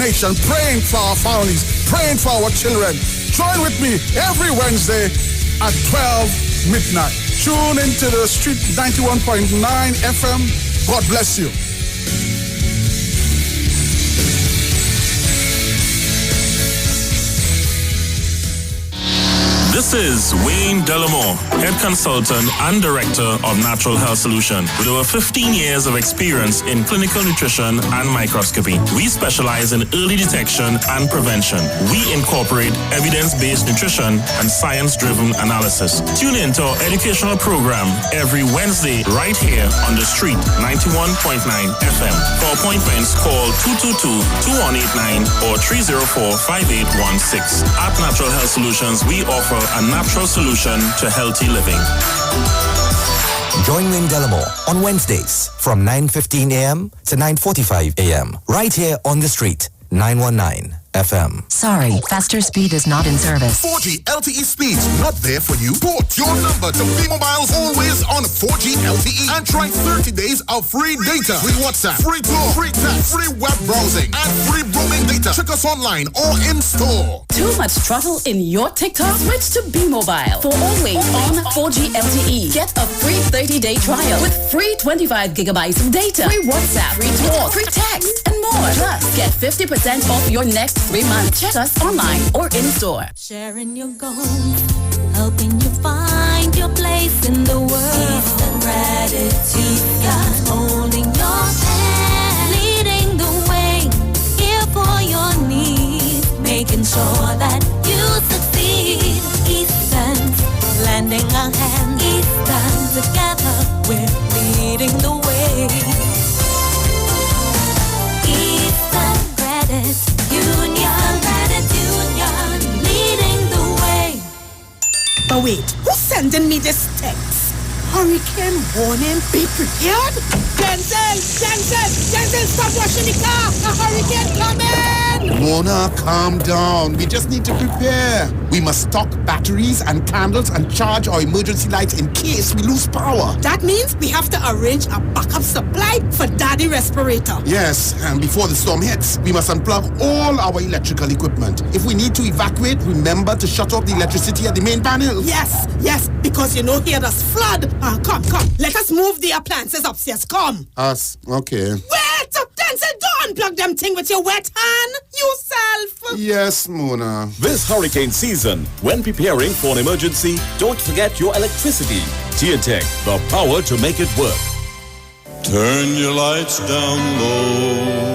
nation, praying for our families, praying for our children. Join with me every Wednesday at 12 midnight. Tune into the Street 91.9 FM. God bless you. This is Wayne Delamore, Head Consultant and Director of Natural Health Solution. With over 15 years of experience in clinical nutrition and microscopy, we specialize in early detection and prevention. We incorporate evidence-based nutrition and science-driven analysis. Tune in to our educational program every Wednesday right here on the Street 91.9 FM. For appointments, call 222-2189 or 304-5816. At Natural Health Solutions, we offer a natural solution to healthy living. Join Wayne Delamore on Wednesdays from 9:15 a.m. to 9:45 a.m. right here on the Street 919 FM. Sorry, faster speed is not in service. 4G LTE speeds not there for you? Port your number to T-Mobile's always on 4G LTE and try 30 days of free data, free WhatsApp, free call, free text, free web browsing, and free roaming data. Check us online or in store. Too much trouble in your TikTok? Switch to B-Mobile for always on 4G LTE. Get a free 30-day trial with free 25 gigabytes of data, free WhatsApp, free talk, free text, and more. Plus, get 50% off your next 3 months. Check us online or in store. Sharing your goals, helping you find your place in the world. Peace and gratitude, God holding your hand, leading the way, here for your needs, making sure that you succeed. Eastern, lending a hand. Eastern, together we're leading the way. Eastern Credit Union, leading the way. But wait, who's sending me this text? Hurricane warning, be prepared? Denzel, stop washing the car! A hurricane coming! Mona, calm down. We just need to prepare. We must stock batteries and candles and charge our emergency lights in case we lose power. That means we have to arrange a backup supply for Daddy respirator. Yes, and before the storm hits, we must unplug all our electrical equipment. If we need to evacuate, remember to shut off the electricity at the main panel. Yes, because you know here there's flood. Come, let us move the appliances upstairs, come. Us, okay. Wait, Denzel, don't unplug them thing with your wet hand, yourself. Yes, Mona. This hurricane season, when preparing for an emergency, don't forget your electricity. TNTech, the power to make it work. Turn your lights down low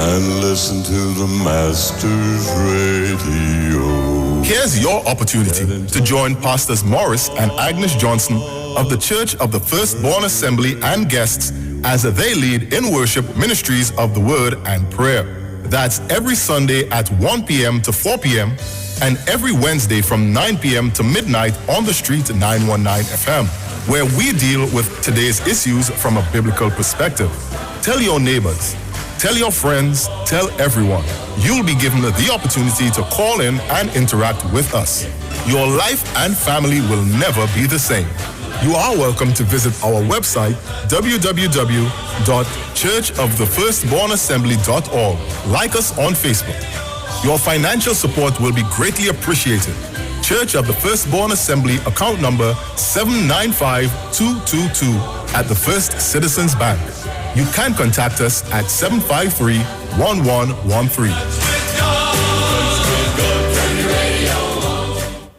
and listen to the Master's Radio. Here's your opportunity to join Pastors Morris and Agnes Johnson of the Church of the Firstborn Assembly and guests as they lead in worship ministries of the Word and Prayer. That's every Sunday at 1 p.m. to 4 p.m. and every Wednesday from 9 p.m. to midnight on the Street 919 FM, where we deal with today's issues from a biblical perspective. Tell your neighbors, tell your friends, tell everyone. You'll be given the opportunity to call in and interact with us. Your life and family will never be the same. You are welcome to visit our website, www.churchofthefirstbornassembly.org. Like us on Facebook. Your financial support will be greatly appreciated. Church of the Firstborn Assembly, account number 795222 at the First Citizens Bank. You can contact us at 753-1113.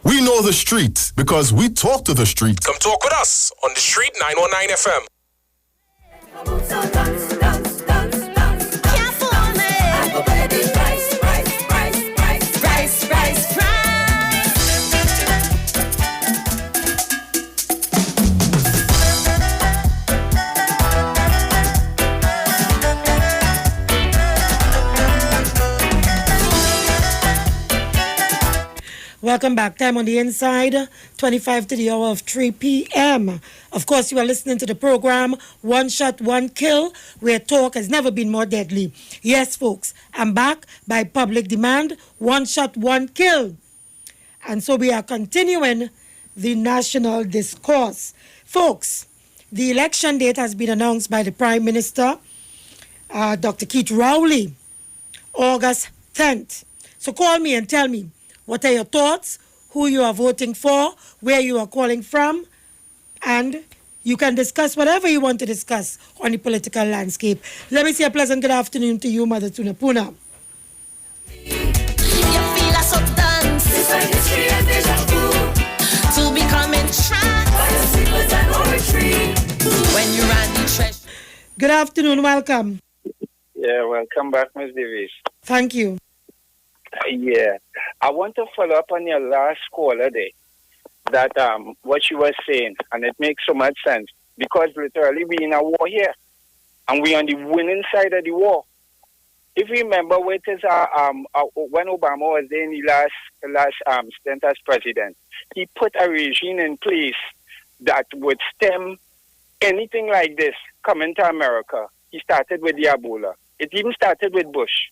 We know the street because we talk to the street. Come talk with us on the Street 919 FM. Welcome back. Time on the inside, 25 to the hour of 3 p.m. Of course, you are listening to the program One Shot, One Kill, where talk has never been more deadly. Yes, folks, I'm back by public demand, One Shot, One Kill. And so we are continuing the national discourse. Folks, the election date has been announced by the Prime Minister, Dr. Keith Rowley. August 10th. So call me and tell me what are your thoughts, who you are voting for, where you are calling from, and you can discuss whatever you want to discuss on the political landscape. Let me say a pleasant good afternoon to you, Mother Tunapuna. You feel a substance. It's a history and deja vu. To become entranced by the secrets and poetry. When you run the treasure. Good afternoon, welcome. Yeah, welcome back, Ms. Davis. Thank you. Yeah, I want to follow up on your last caller there. That what you were saying, and it makes so much sense because literally we in a war here, and we on the winning side of the war. If you remember, when Obama was there in the last stint as president, he put a regime in place that would stem anything like this coming to America. He started with the Ebola. It even started with Bush.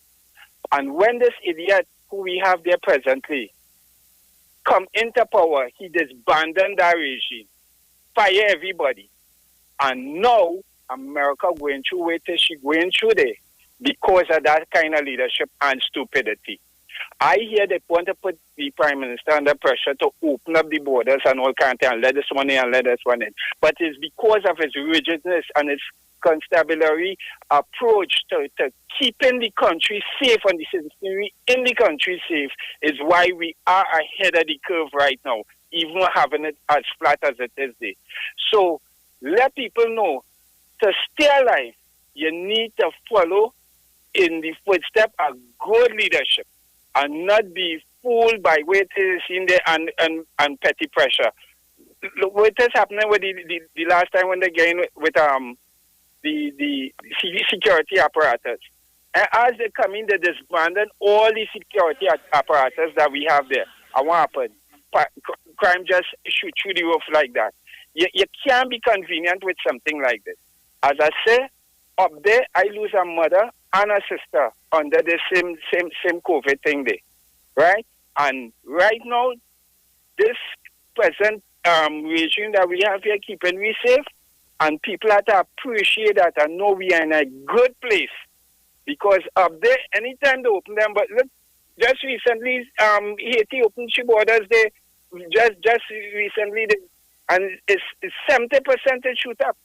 And when this idiot who we have there presently come into power, he disbanded that regime, fire everybody. And now America going through what she going through there because of that kind of leadership and stupidity. I hear they want to put the Prime Minister under pressure to open up the borders and all kinds of things, and let this one in and let this one in. But it's because of his rigidness and his constabulary approach to keeping the country safe and the citizenry in the country safe is why we are ahead of the curve right now, even having it as flat as it is there. So let people know to stay alive, you need to follow in the footsteps of good leadership and not be fooled by what is in there and petty pressure. Look what is happening with the last time when they gained with the security apparatus. And as they come in, they disbanded all the security apparatus that we have there. And what happened? Crime just shoot through the roof like that. You can't be convenient with something like this. As I say, up there, I lose a mother and a sister under the same COVID thing there, right? And right now, this present regime that we have here keeping we safe, and people have to appreciate that and know we are in a good place. Because up there, anytime they open them, but look, just recently, Haiti opened its borders there, just recently, and it's 70% it shoot up.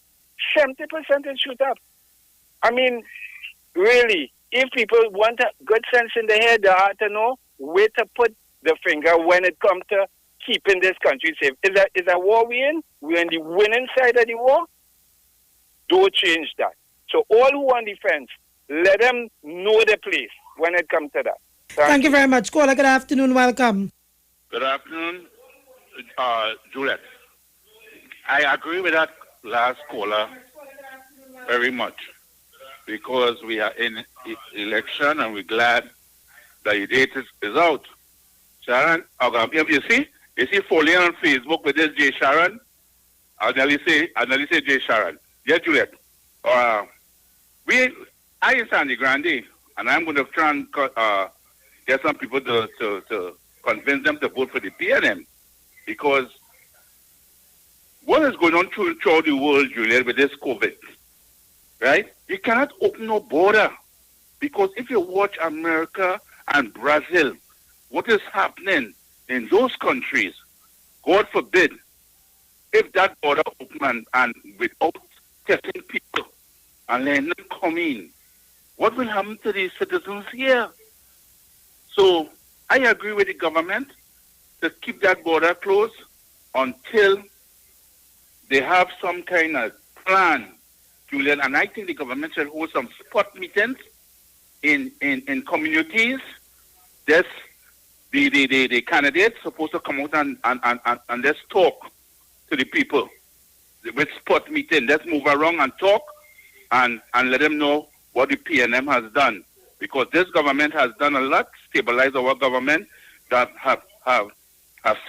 70% it shoot up. I mean, really, if people want a good sense in their head, they have to know where to put the finger when it comes to keeping this country safe. Is a war we in? We're in the winning side of the war. Don't change that. So all who want defense, let them know the place when it comes to that. Thank you very much. Caller, good afternoon. Welcome. Good afternoon, Juliet. I agree with that last caller very much because we are in election and we're glad that the date is out. Sharon, you see following on Facebook with this J. Sharon? I'll nearly say J. Sharon. Yeah, Juliet. I in Sandy Grande, and I'm going to try and get some people to convince them to vote for the PNM because what is going on throughout the world, Juliet, with this COVID, right? You cannot open no border because if you watch America and Brazil, what is happening in those countries, God forbid, if that border open and without testing people and letting them come in, what will happen to these citizens here? So I agree with the government to keep that border closed until they have some kind of plan, Julian. And I think the government should hold some spot meetings in communities. There's the candidates supposed to come out and let's talk to the people with spot meeting. Let's move around and talk and let them know what the PNM has done. Because this government has done a lot, stabilize our government that have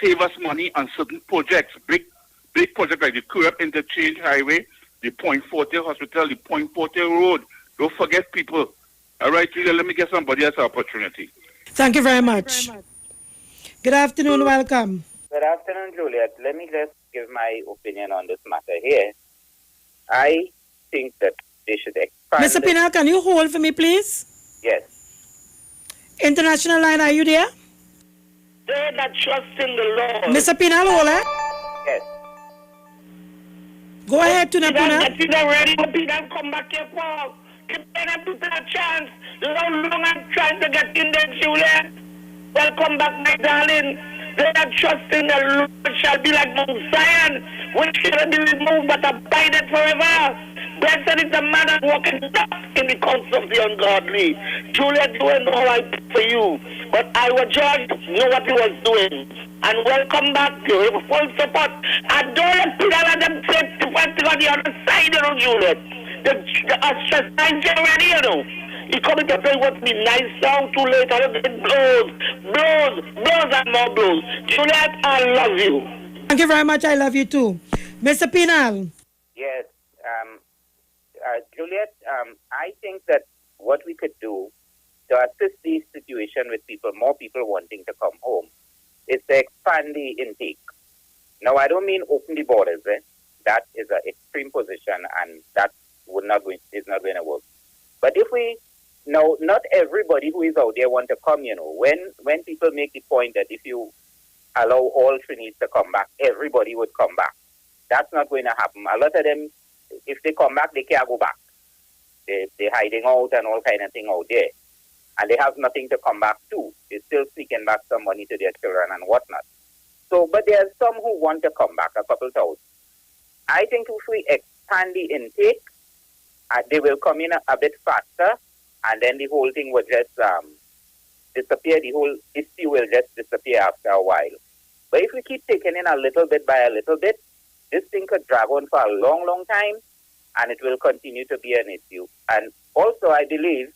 saved us money on certain projects, big projects like the Curab Interchange Highway, the Point Forte Hospital, the Point Forte Road. Don't forget people. All right, Julia, let me get somebody else an opportunity. Thank you very much. Good afternoon, welcome. Good afternoon, Juliet. Let me just give my opinion on this matter here. I think that they should expand... Mr. Pinal, can you hold for me, please? Yes. International line, are you there? They that trust in the Lord. Mr. Pinal, hold on. Yes. Go ahead, Tuna Puna. Get ready to be them come back here, Paul. Give them people a chance. Long I'm trying to get in there, Juliet. Welcome back, my darling. They that trust in the Lord shall be like Mount Zion, which cannot be removed but abideth forever. Blessed is the man that walketh not in the counsel of the ungodly. Juliet, you know how I pray for you. But Iwer George know what he was doing. And welcome back. You have full support. I don't let people let them take to fight on the other side, you know, Juliet. The ostracized you already, you know. He coming to play what be nice song too late. I don't get blows and more blows. Juliet, I love you. Thank you very much. I love you too. Mr. Pinal. Yes. Juliet, I think that what we could do to assist this situation with more people wanting to come home, is to expand the intake. Now, I don't mean open the borders. That is an extreme position, and that is not going to work. But if we, now, not everybody who is out there want to come, you know. When people make the point that if you allow all Trinis to come back, everybody would come back. That's not going to happen. A lot of them, if they come back, they can't go back. They're hiding out and all kind of thing out there. And they have nothing to come back to. They're still seeking back some money to their children and whatnot. So, but there are some who want to come back, a couple thousand. I think if we expand the intake, they will come in a bit faster, and then the whole thing will just disappear. The whole issue will just disappear after a while. But if we keep taking in a little bit by a little bit, this thing could drag on for a long, long time, and it will continue to be an issue. And also, I believe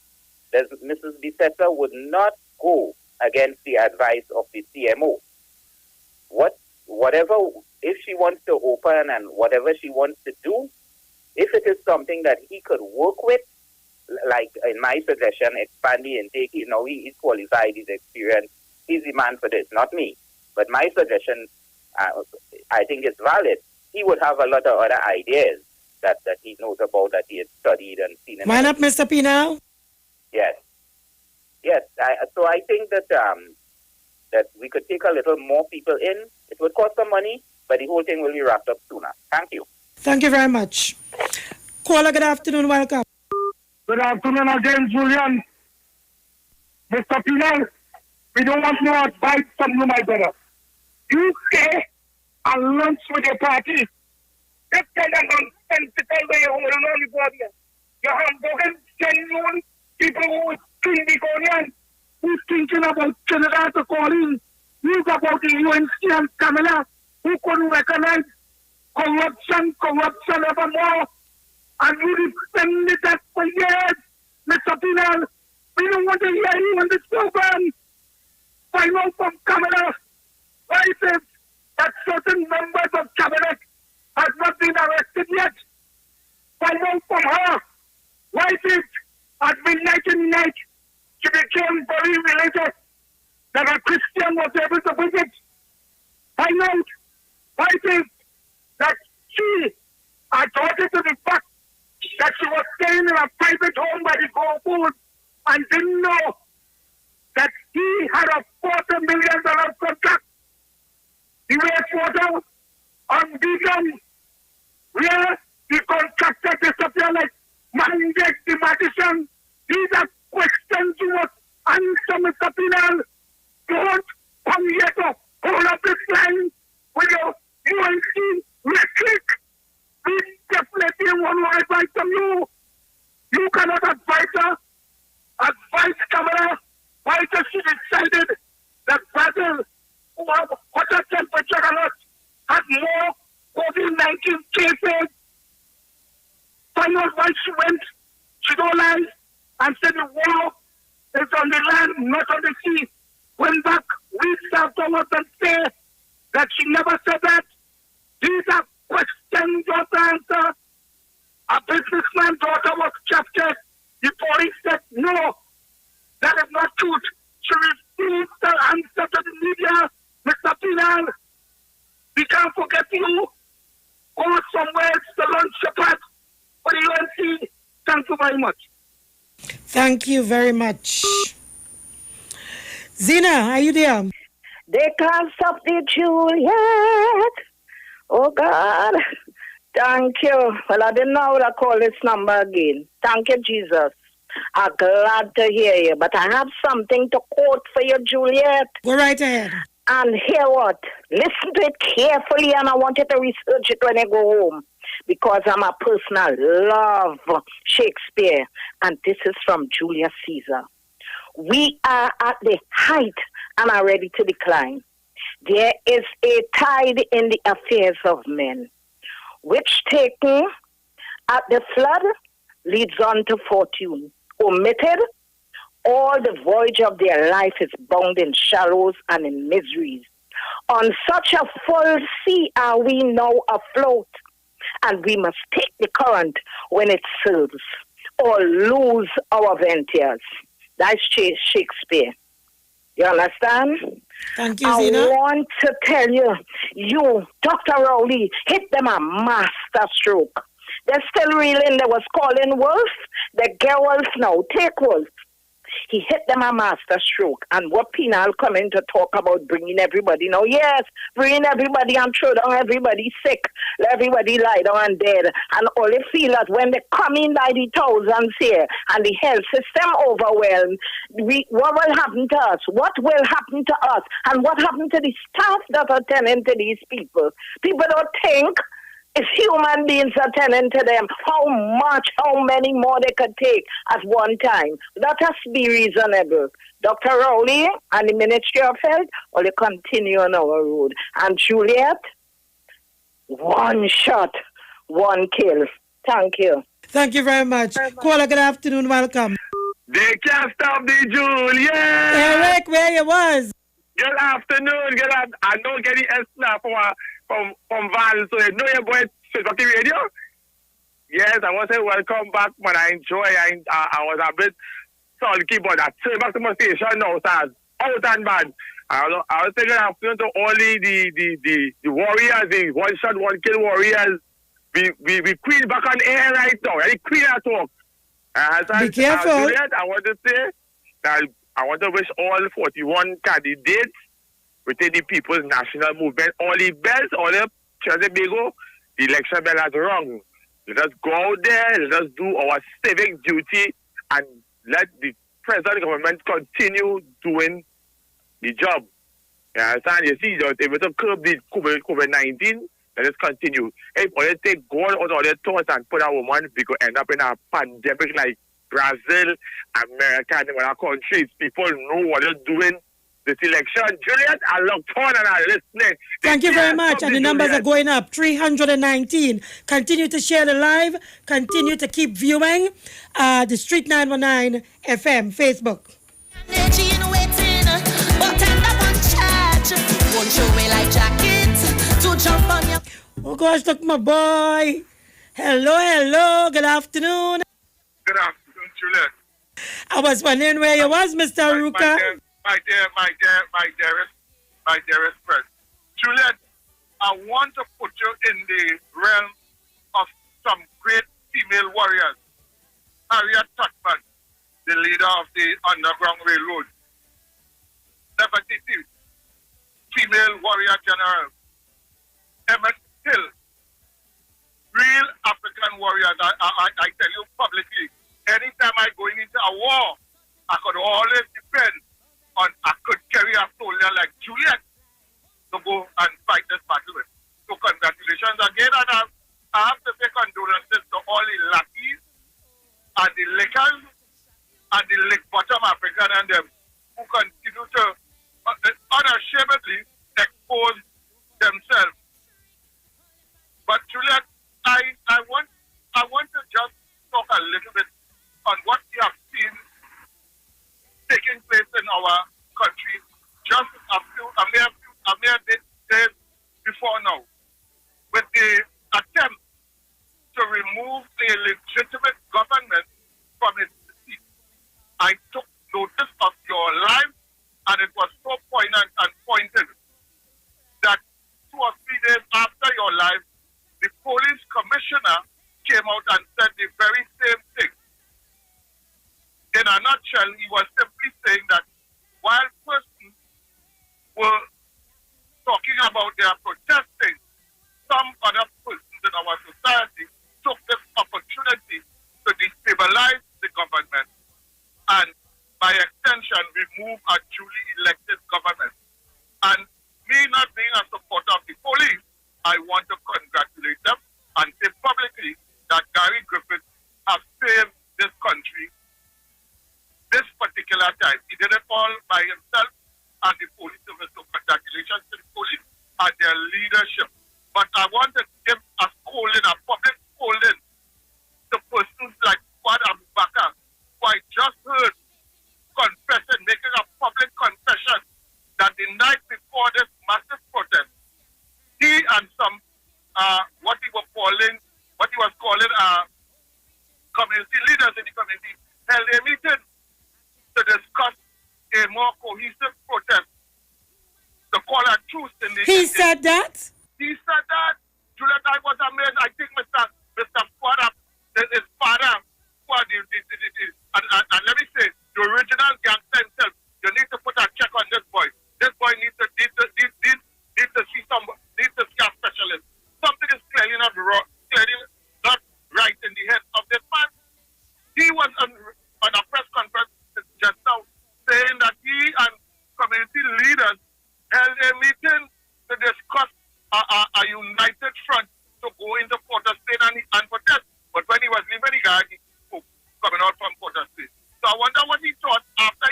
that Mrs. Bissetta would not go against the advice of the CMO. Whatever, if she wants to open and whatever she wants to do, if it is something that he could work with, like in my suggestion, expand the intake, he is qualified, he's experienced, he's the man for this, not me. But my suggestion, I think is valid. He would have a lot of other ideas that he knows about, that he has studied and seen. Line up, Mr. Pinal. Yes. So I think that that we could take a little more people in. It would cost some money, but the whole thing will be wrapped up sooner. Thank you. Thank you very much. Caller, good afternoon. Welcome. Good afternoon again, Julian. Mr. Pinal, we don't want no advice from you, my brother. You stay and lunch with your party. This kind of nonsensical way you hold on the body. You have broken genuine people who think Niconian, who's thinking about Trinidad to call in, news about the UNC and Camilla, who couldn't recognize corruption evermore. And you defended that for years, Mr. Pinal. We don't want to hear you on this program. Find out from Camilla why it is that certain members of cabinet have not been arrested yet. Find out from her why it is at midnight in the night she became very religious that a Christian was able to visit. Find out why it is that she adverted to the fact that she was staying in a private home by the Go Food and didn't know that he had a $40 million contract. The wastewater on Beacon, where the contractor disappeared like Manjek the magician. These are questions you must answer, Mr. Pinal. Don't come here to hold up this line with your UNC rhetoric. We definitely want to advise from you. You cannot advise her. Advise Camara. Why does she decided that Brazil, who have hotter temperature than us, had more COVID-19 cases? Find out why she went. She don't lie and said the war is on the land, not on the sea. Went back weeks afterwards and say that she never said that. These are questions you have to answer. A businessman's daughter was captured. The police said no. That is not truth. She refused to answer to the media, Mr. Pinal. We can't forget you. Go somewhere to lunch support for the UNC. Thank you very much. Thank you very much. Zena, are you there? They can't stop the Juliet. Oh, God. Thank you. Well, I didn't know how to call this number again. Thank you, Jesus. I'm glad to hear you. But I have something to quote for you, Juliet. Go right ahead. And hear what? Listen to it carefully, and I want you to research it when you go home. Because I'm a person I love Shakespeare. And this is from Julius Caesar. We are at the height and are ready to decline. There is a tide in the affairs of men, which taken at the flood leads on to fortune. Omitted, all the voyage of their life is bound in shallows and in miseries. On such a full sea are we now afloat, and we must take the current when it serves, or lose our ventures. That's Shakespeare. You understand? Thank you, I Zena. want to tell you, Dr. Rowley, hit them a master stroke. They're still reeling. They was calling Wolf. They get Wolf now. Take Wolf. He hit them a master stroke. And what Penal come in to talk about bringing everybody now? Yes, bringing everybody and throw down everybody sick. Let everybody lie down and dead. And all they feel that when they come in by the thousands here and the health system overwhelmed, what will happen to us? What will happen to us? And what happened to the staff that are tending to these people? People don't think if human beings are tending to them, how many more they could take at one time. That has to be reasonable. Dr. Rowley and the Ministry of Health, or they continue on our road. And Juliet, one shot, one kill. Thank you. Thank you very much. Caller, good afternoon. Welcome. They can't stop the Juliet. Eric, where you was? Good afternoon. I don't get the S now from Val, so you know your boy Suzuki Radio. Yes, I want to say welcome back, man. I enjoy. I was a bit sulky, but I turned back to my station now, so out and bad. I was saying good afternoon to all the warriors, the one shot, one kill warriors. We queen back on air right now. The queen at talk. Be careful. Juliet, I want to say that I want to wish all 41 candidates within the People's National Movement all the best, all the Trinidad, the election bell is wrong. Let us go out there, let us do our civic duty, and let the present government continue doing the job. You understand? You see, if we don't curb the COVID-19, let us continue. If all they take God out of their thoughts and put a woman, we could end up in a pandemic like Brazil, America, and other countries. People know what they're doing this election. Juliet, I look forward and I'm listening. Thank you very much. And the numbers are going up. 319. Continue to share the live. Continue to keep viewing the Street 919 FM Facebook. Oh gosh, look my boy. Hello. Good afternoon. Good afternoon, Juliet. I was wondering where you was, Mr. Ruka. My dearest friend. Juliet, I want to put you in the realm of some great female warriors. Harriet Tubman, the leader of the Underground Railroad. Nefertiti, female warrior general. Emmett Till, real African warriors. I tell you publicly, anytime I go into a war, I could always depend on I could carry a soldier like Juliet to go and fight this battle with. So congratulations again, and I have to say condolences to all the lackeys and the lickers and the lick bottom African and them who continue to unashamedly expose themselves. But Juliet, I want to just talk a little bit on what we have seen taking place in our country just a mere days before now, with the attempt to remove a legitimate government from its seat. I took notice of about their protesting, some other persons in our society took this opportunity to destabilize the government and, by extension, remove a duly elected government. And me not being a supporter of the police, I want to congratulate them and say publicly that Gary Griffith has saved this country this particular time. He did it all by himself and the police service. So congratulations to the police and their leadership. But I want to give a scolding, a public scolding to persons like Fuad Abu Bakar, who I just heard confessing, making a public confession that the night before this massive protest, he and some what he was calling community leaders in the community held a meeting to discuss a more cohesive protest, to call a truce in the... He said that? He said that. Juliet, I was amazed. I think Mr. Fuad, his father, Fuad, and let me say, the original gangster himself, you need to put a check on this boy. This boy needs to see a specialist. Something is clearly not right in the head of this man. He was on a press conference just now saying that he and community leaders held a meeting to discuss a united front to go into Port of Spain and protest. But when he was leaving the guy, he spoke coming out from Port of Spain. So I wonder what he thought after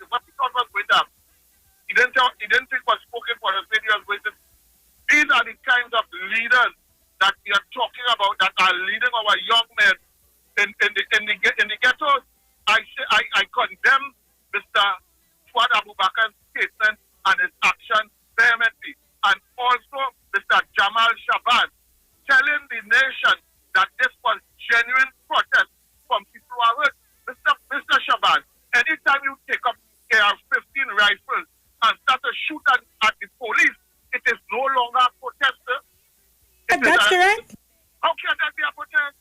what he thought was going to happen. He didn't think was spoken for the city was going to. These are the kinds of leaders that we are talking about that are leading our young men in the ghettos. I condemn Mr. Fuad Abu Bakar's statement and his action vehemently. And also Mr. Jamal Shabazz telling the nation that this was genuine protest from people who are hurt. Mr. Shabazz, anytime you take up AR-15 rifles and start to shoot at the police, it is no longer a protest. That's correct. How can that be a protest?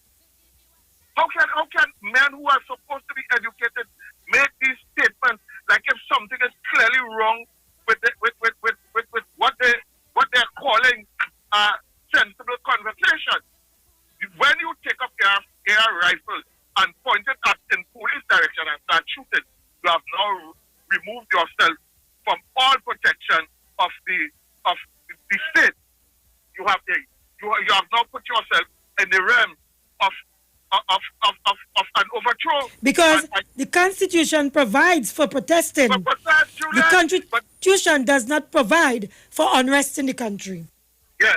How can men who are supposed to be educated make these statements like if something is clearly wrong with what they're calling sensible conversation? When you take up AR rifles and point it at in police direction and start shooting, you have now removed yourself from all protection of the state. You have now put yourself in the realm of an overthrow. Because the Constitution provides for protesting. The Constitution does not provide for unrest in the country. Yes,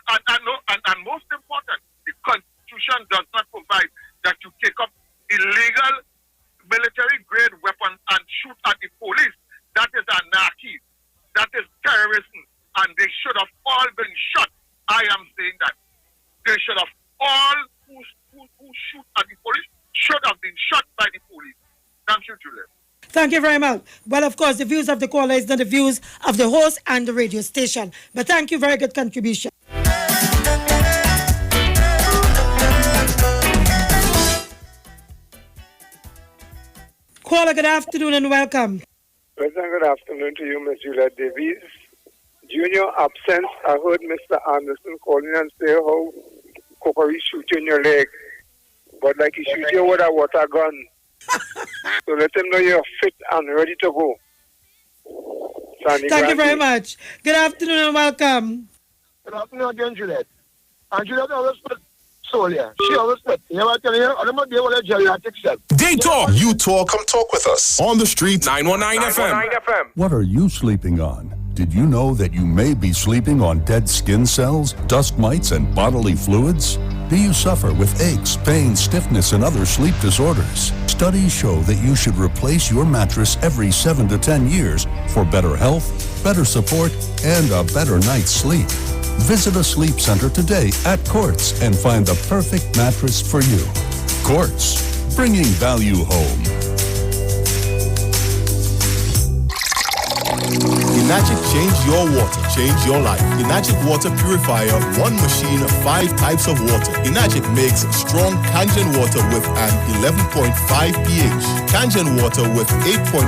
and most important, the Constitution does not provide that you take up illegal military-grade weapons and shoot at the police. That is anarchy. That is terrorism. And they should have all been shot. I am saying that. They should have all who shoot at the police should have been shot by the police. Thank you, Juliet. Thank you very much. Well, of course, the views of the caller is not the views of the host and the radio station. But thank you, very good contribution. Caller, good afternoon and welcome. Pleasant good afternoon to you, Ms. Juliet Davies. Junior absence, I heard Mr. Anderson calling and say how Cookery shoot you in your leg. But like he shoot you with a water gun. So let him know you're fit and ready to go. Thank you very much. Good afternoon and welcome. Good afternoon again, Juliet. And Juliet always put Solia. She always put. You know what I'm telling you? I'm not be able to geriatric self. They talk. You talk. Come talk with us. On the street. 919 FM. What are you sleeping on? Did you know that you may be sleeping on dead skin cells, dust mites, and bodily fluids? Do you suffer with aches, pain, stiffness, and other sleep disorders? Studies show that you should replace your mattress every 7 to 10 years for better health, better support, and a better night's sleep. Visit a sleep center today at Quartz and find the perfect mattress for you. Quartz, bringing value home. Enagic change your water, change your life. Enagic water purifier, one machine, 5 types of water. Enagic makes strong Kangen water with an 11.5 pH. Kangen water with 8.5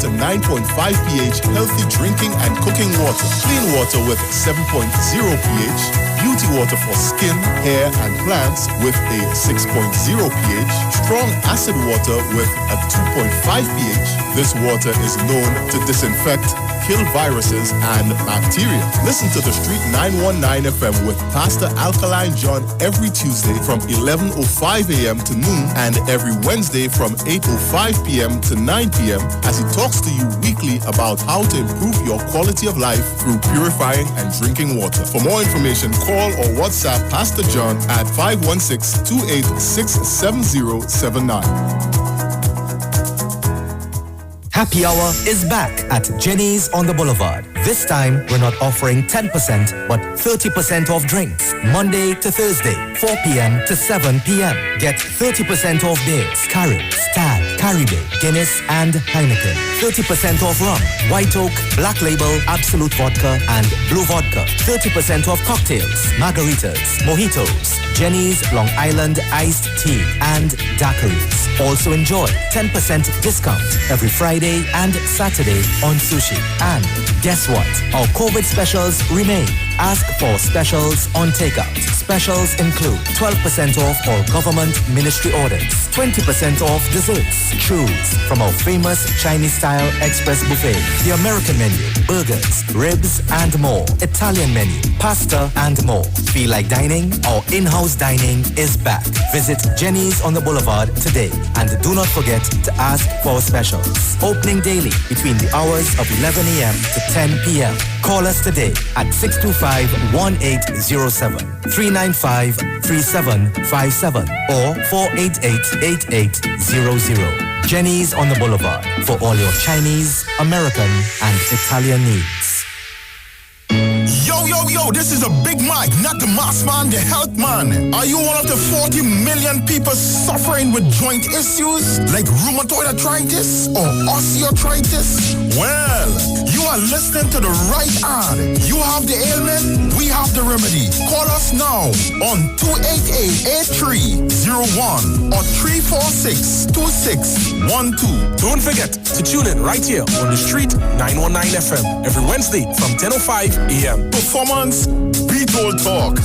to 9.5 pH, healthy drinking and cooking water. Clean water with 7.0 pH. Beauty water for skin, hair, and plants with a 6.0 pH. Strong acid water with a 2.5 pH. This water is known to disinfect, kill viruses and bacteria. Listen to the Street 919 FM with Pastor Alkaline John every Tuesday from 11:05 a.m. to noon and every Wednesday from 8:05 p.m. to 9 p.m. as he talks to you weekly about how to improve your quality of life through purifying and drinking water. For more information, call or WhatsApp Pastor John at 516-286-7079. Happy Hour is back at Jenny's on the Boulevard. This time, we're not offering 10%, but 30% off drinks. Monday to Thursday, 4 p.m. to 7 p.m. Get 30% off beers, Carib, Stag, Caribbean, Guinness, and Heineken. 30% off rum, White Oak, Black Label, Absolute Vodka, and Blue Vodka. 30% off cocktails, margaritas, mojitos, Jenny's Long Island Iced Tea, and daiquiris. Also enjoy 10% discount every Friday and Saturday on sushi. And guess what? Our COVID specials remain. Ask for specials on takeout. Specials include 12% off all government ministry orders, 20% off desserts. Choose from our famous Chinese-style express buffet, the American menu, burgers, ribs, and more. Italian menu, pasta, and more. Feel like dining? Our in-house dining is back. Visit Jenny's on the Boulevard today. And do not forget to ask for specials. Opening daily between the hours of 11 a.m. to 10 p.m. Call us today at 625-1807, 395-3757, or 488-8800. Jenny's on the Boulevard for all your Chinese, American, and Italian needs. Yo, this is a Big Mike, not the mass man, the health man. Are you one of the 40 million people suffering with joint issues like rheumatoid arthritis or osteoarthritis? Well, you are listening to the right ad. You have the ailment, we have the remedy. Call us now on 288-8301 or 346-2612. Don't forget to tune in right here on the Street 919 FM every Wednesday from 10:05 a.m. Performance beat all talk.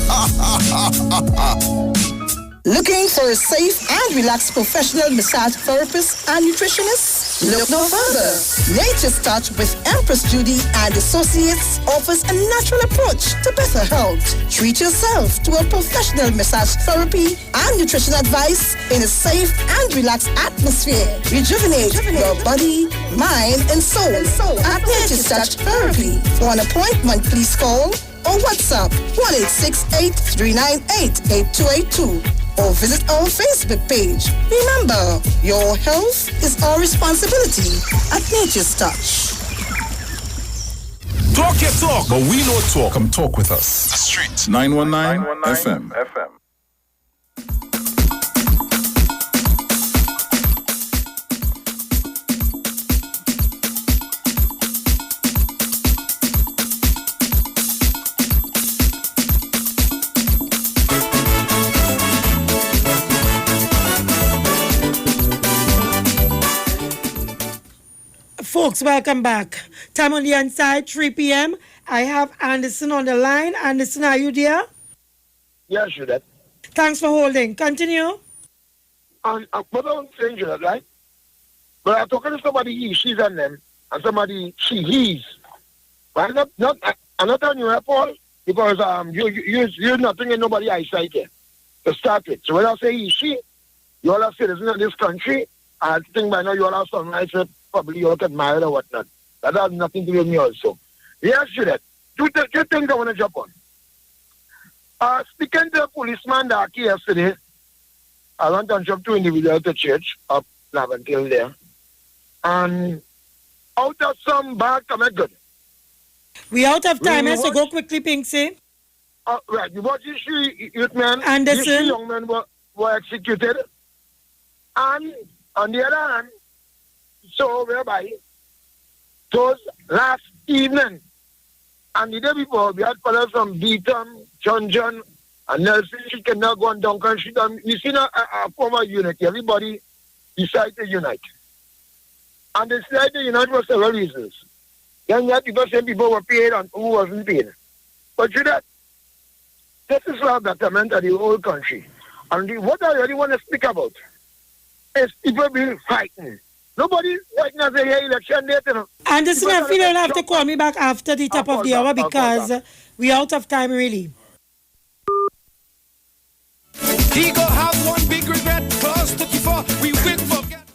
Looking for a safe and relaxed professional massage therapist and nutritionist? Look no further. Nature's Touch with Empress Judy and Associates offers a natural approach to better health. Treat yourself to a professional massage therapy and nutrition advice in a safe and relaxed atmosphere. Rejuvenate your body, mind, and soul at Nature's Touch Therapy. For an appointment, please call or WhatsApp 1-868-398-8282 or visit our Facebook page. Remember, your health is our responsibility at Nature's Touch. Talk your talk, but we don't talk. Come talk with us. The Street 919 FM. Folks, welcome back. Time on the inside, 3 p.m. I have Anderson on the line. Anderson, are you there? Yeah, sure that. Thanks for holding. Continue. And but I'm saying that, right? But I'm talking to somebody he, she's and them, and somebody she, he's. But I'm not telling you that, Paul, because you're not bringing nobody eyesight here to start with. So when I say he, she, you all are citizens of this country, I think by now you all have some rights. Probably you all get married or whatnot. That has nothing to do with me also. Yes, that. Two things I want to jump on. Speaking to a policeman that yesterday, I went and jumped two individuals to church up Laventille there. And out of some bad comment good. We out of time, so go quickly, Pinksy. Right, you watch these three youth men, Anderson. these three young men were executed. And on the other hand, so whereby those last evening And the day before, we had fellas from Beaton, John, and Nelson. She cannot go on Duncan Street. And you see now a former unity. Everybody decided to unite. And they decided to unite for several reasons. Then you had people saying people were paid and who wasn't paid. But you know, this is a betterment of the whole country. And what I really want to speak about is people being frightened. Nobody right now say, hey, election date, you know. Anderson, I feel you'll have to call me back after the top of the hour because we're out of time, really. He go have one big regret, clause 34, we will forget.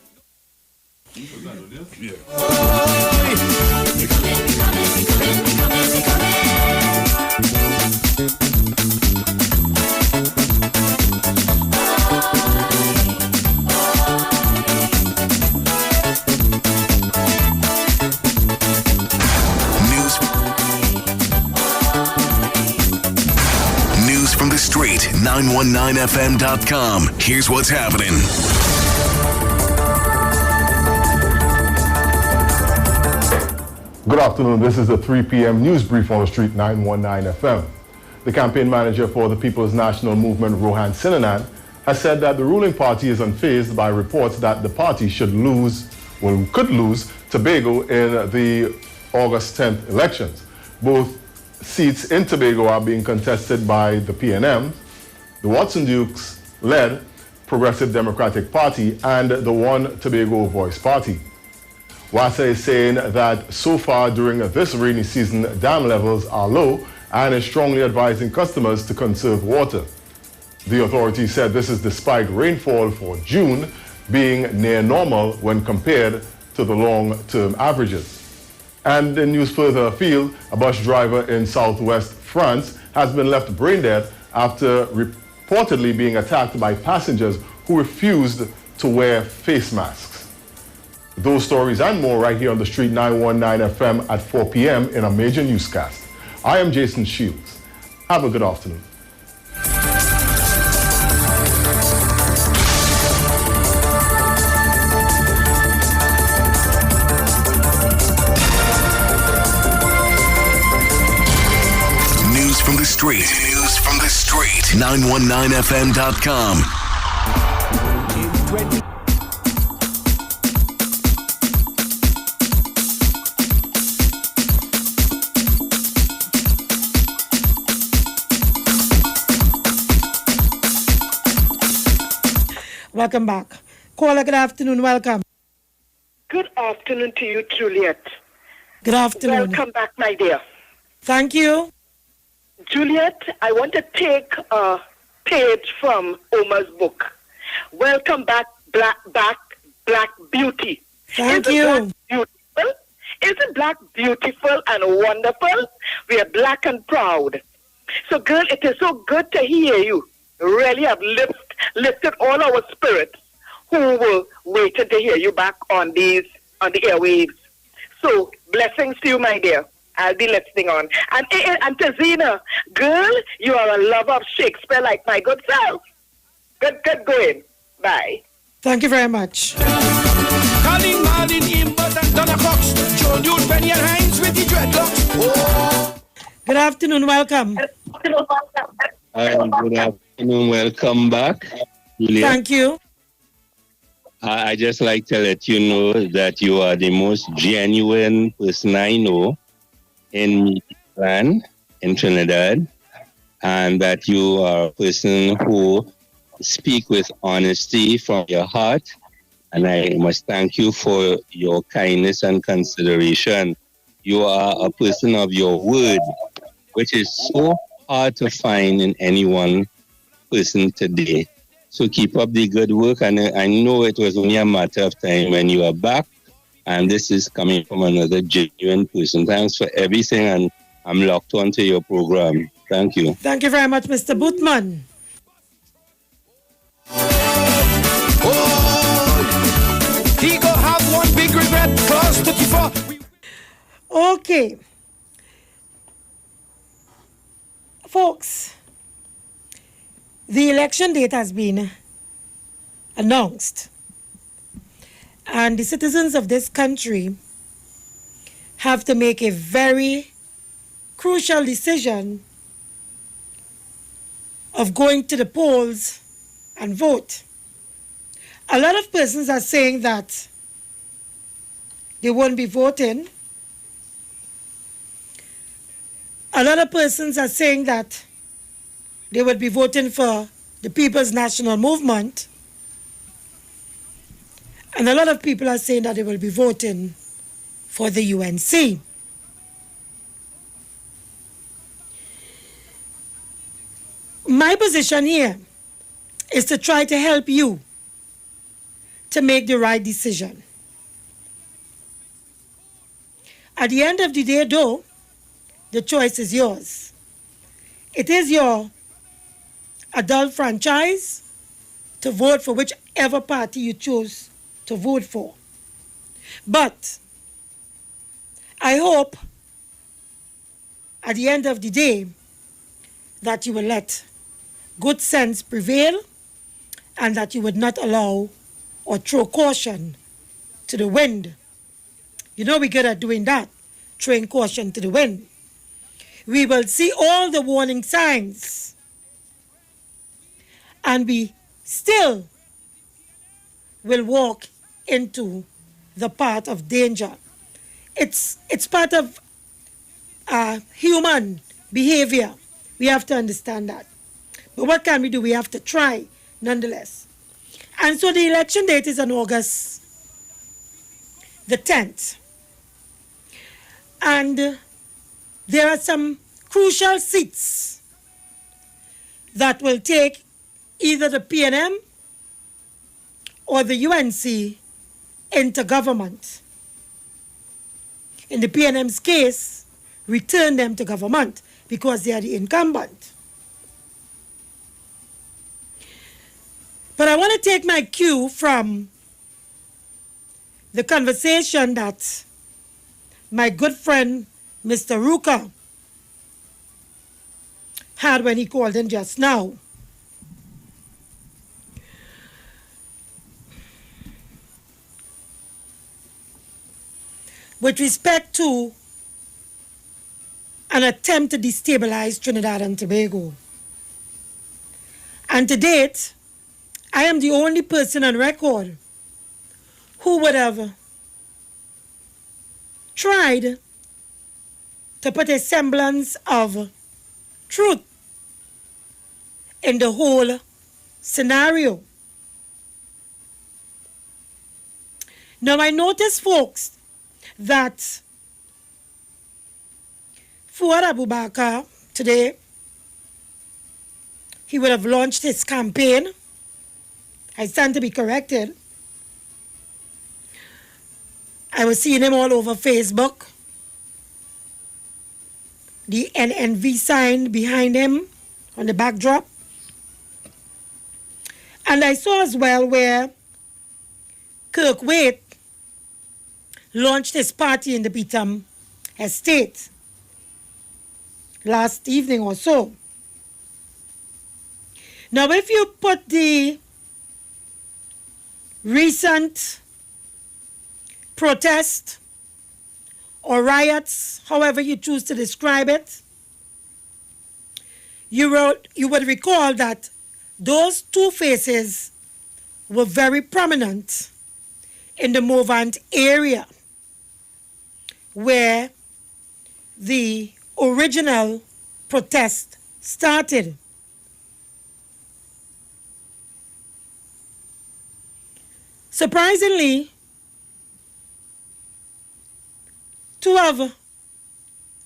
News from the street, 919fm.com. Here's what's happening. Good afternoon. This is the 3 p.m. news brief on the street, 919 FM. The campaign manager for the People's National Movement, Rohan Sinanan, has said that the ruling party is unfazed by reports that the party could lose Tobago in the August 10th elections. Both seats in Tobago are being contested by the PNM, the Watson Dukes-led Progressive Democratic Party, and the One Tobago Voice Party. WASA is saying that so far during this rainy season, dam levels are low and is strongly advising customers to conserve water. The authority said this is despite rainfall for June being near normal when compared to the long-term averages. And in news further afield, a bus driver in southwest France has been left brain dead after reportedly being attacked by passengers who refused to wear face masks. Those stories and more right here on the street 919 FM at 4 p.m. in a major newscast. I am Jason Shields. Have a good afternoon. News from the street. News from the street. 919fm.com. Welcome back. Caller, good afternoon. Welcome. Good afternoon to you, Juliet. Good afternoon. Welcome back, my dear. Thank you. Juliet, I want to take a page from Omar's book. Welcome back, Black Beauty. Thank you. Isn't Black beautiful and wonderful? We are black and proud. So, girl, it is so good to hear you. Really have lifted all our spirits who were waiting to hear you back on the airwaves. So, blessings to you, my dear. I'll be listening on. And to Zena, girl, you are a lover of Shakespeare like my good self. Good going. Bye. Thank you very much. Calling Martin Imbert and Donna Cox. Joe Dude, Benny and Hines with the dreadlocks. Oh. Good afternoon. Welcome. Good afternoon. Welcome back, Julia. Thank you. I just like to let you know that you are the most genuine person I know in Midland, in Trinidad, and that you are a person who speak with honesty from your heart. And I must thank you for your kindness and consideration. You are a person of your word, which is so hard to find in any one person today. So keep up the good work, and I know it was only a matter of time when you are back, and this is coming from another genuine person. Thanks for everything, and I'm locked on to your program. Thank you. Thank you very much, Mr. Bootman. Oh, he go have one big regret, clause 34. Okay. Folks, the election date has been announced, and the citizens of this country have to make a very crucial decision of going to the polls and vote. A lot of persons are saying that they won't be voting. A lot of persons are saying that they would be voting for the People's National Movement. And a lot of people are saying that they will be voting for the UNC. My position here is to try to help you to make the right decision. At the end of the day, though, the choice is yours. It is your adult franchise to vote for whichever party you choose to vote for. But I hope at the end of the day that you will let good sense prevail and that you would not allow or throw caution to the wind. You know we're good at doing that, throwing caution to the wind. We will see all the warning signs and we still will walk into the path of danger. It's part of human behavior. We have to understand that. But what can we do? We have to try nonetheless. And so the election date is on August the 10th. And there are some crucial seats that will take either the PNM or the UNC into government. In the PNM's case, return them to government because they are the incumbent. But I want to take my cue from the conversation that my good friend, Mr. Ruka, had when he called in just now. With respect to an attempt to destabilize Trinidad and Tobago. And to date, I am the only person on record who would have tried to put a semblance of truth in the whole scenario. Now I notice, folks, that Fuad Abubakar today, he would have launched his campaign. I stand to be corrected. I was seeing him all over Facebook. The NNV sign behind him on the backdrop. And I saw as well where Kirk Waite launched his party in the Beetham estate last evening or so. Now, if you put the recent protest or riots, however you choose to describe it, you would recall that those two faces were very prominent in the Movant area where the original protest started. Surprisingly, two of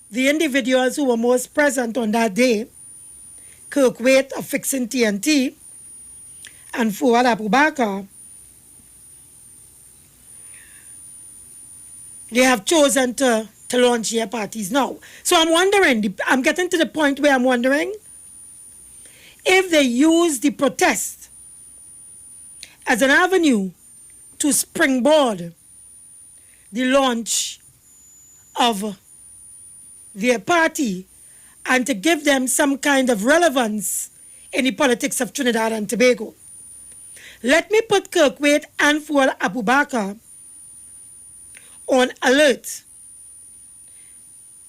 the individuals who were most present on that day, Kirk Waite of Fixing TNT and Fuad Abubakar, they have chosen to launch their parties now. So I'm wondering, I'm getting to the point where I'm wondering if they use the protest as an avenue to springboard the launch of their party and to give them some kind of relevance in the politics of Trinidad and Tobago. Let me put Kirk Waite and Fuad Abubakar on alert.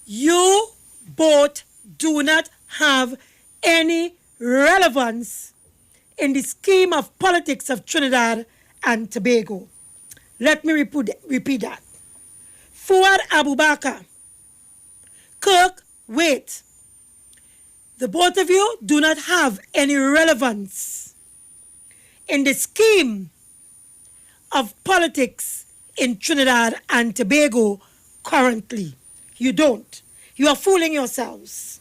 You both do not have any relevance in the scheme of politics of Trinidad and Tobago. Let me repeat that. Fuad Abubakar, Kirk Waite, the both of you do not have any relevance in the scheme of politics in Trinidad and Tobago currently. You don't. You are fooling yourselves.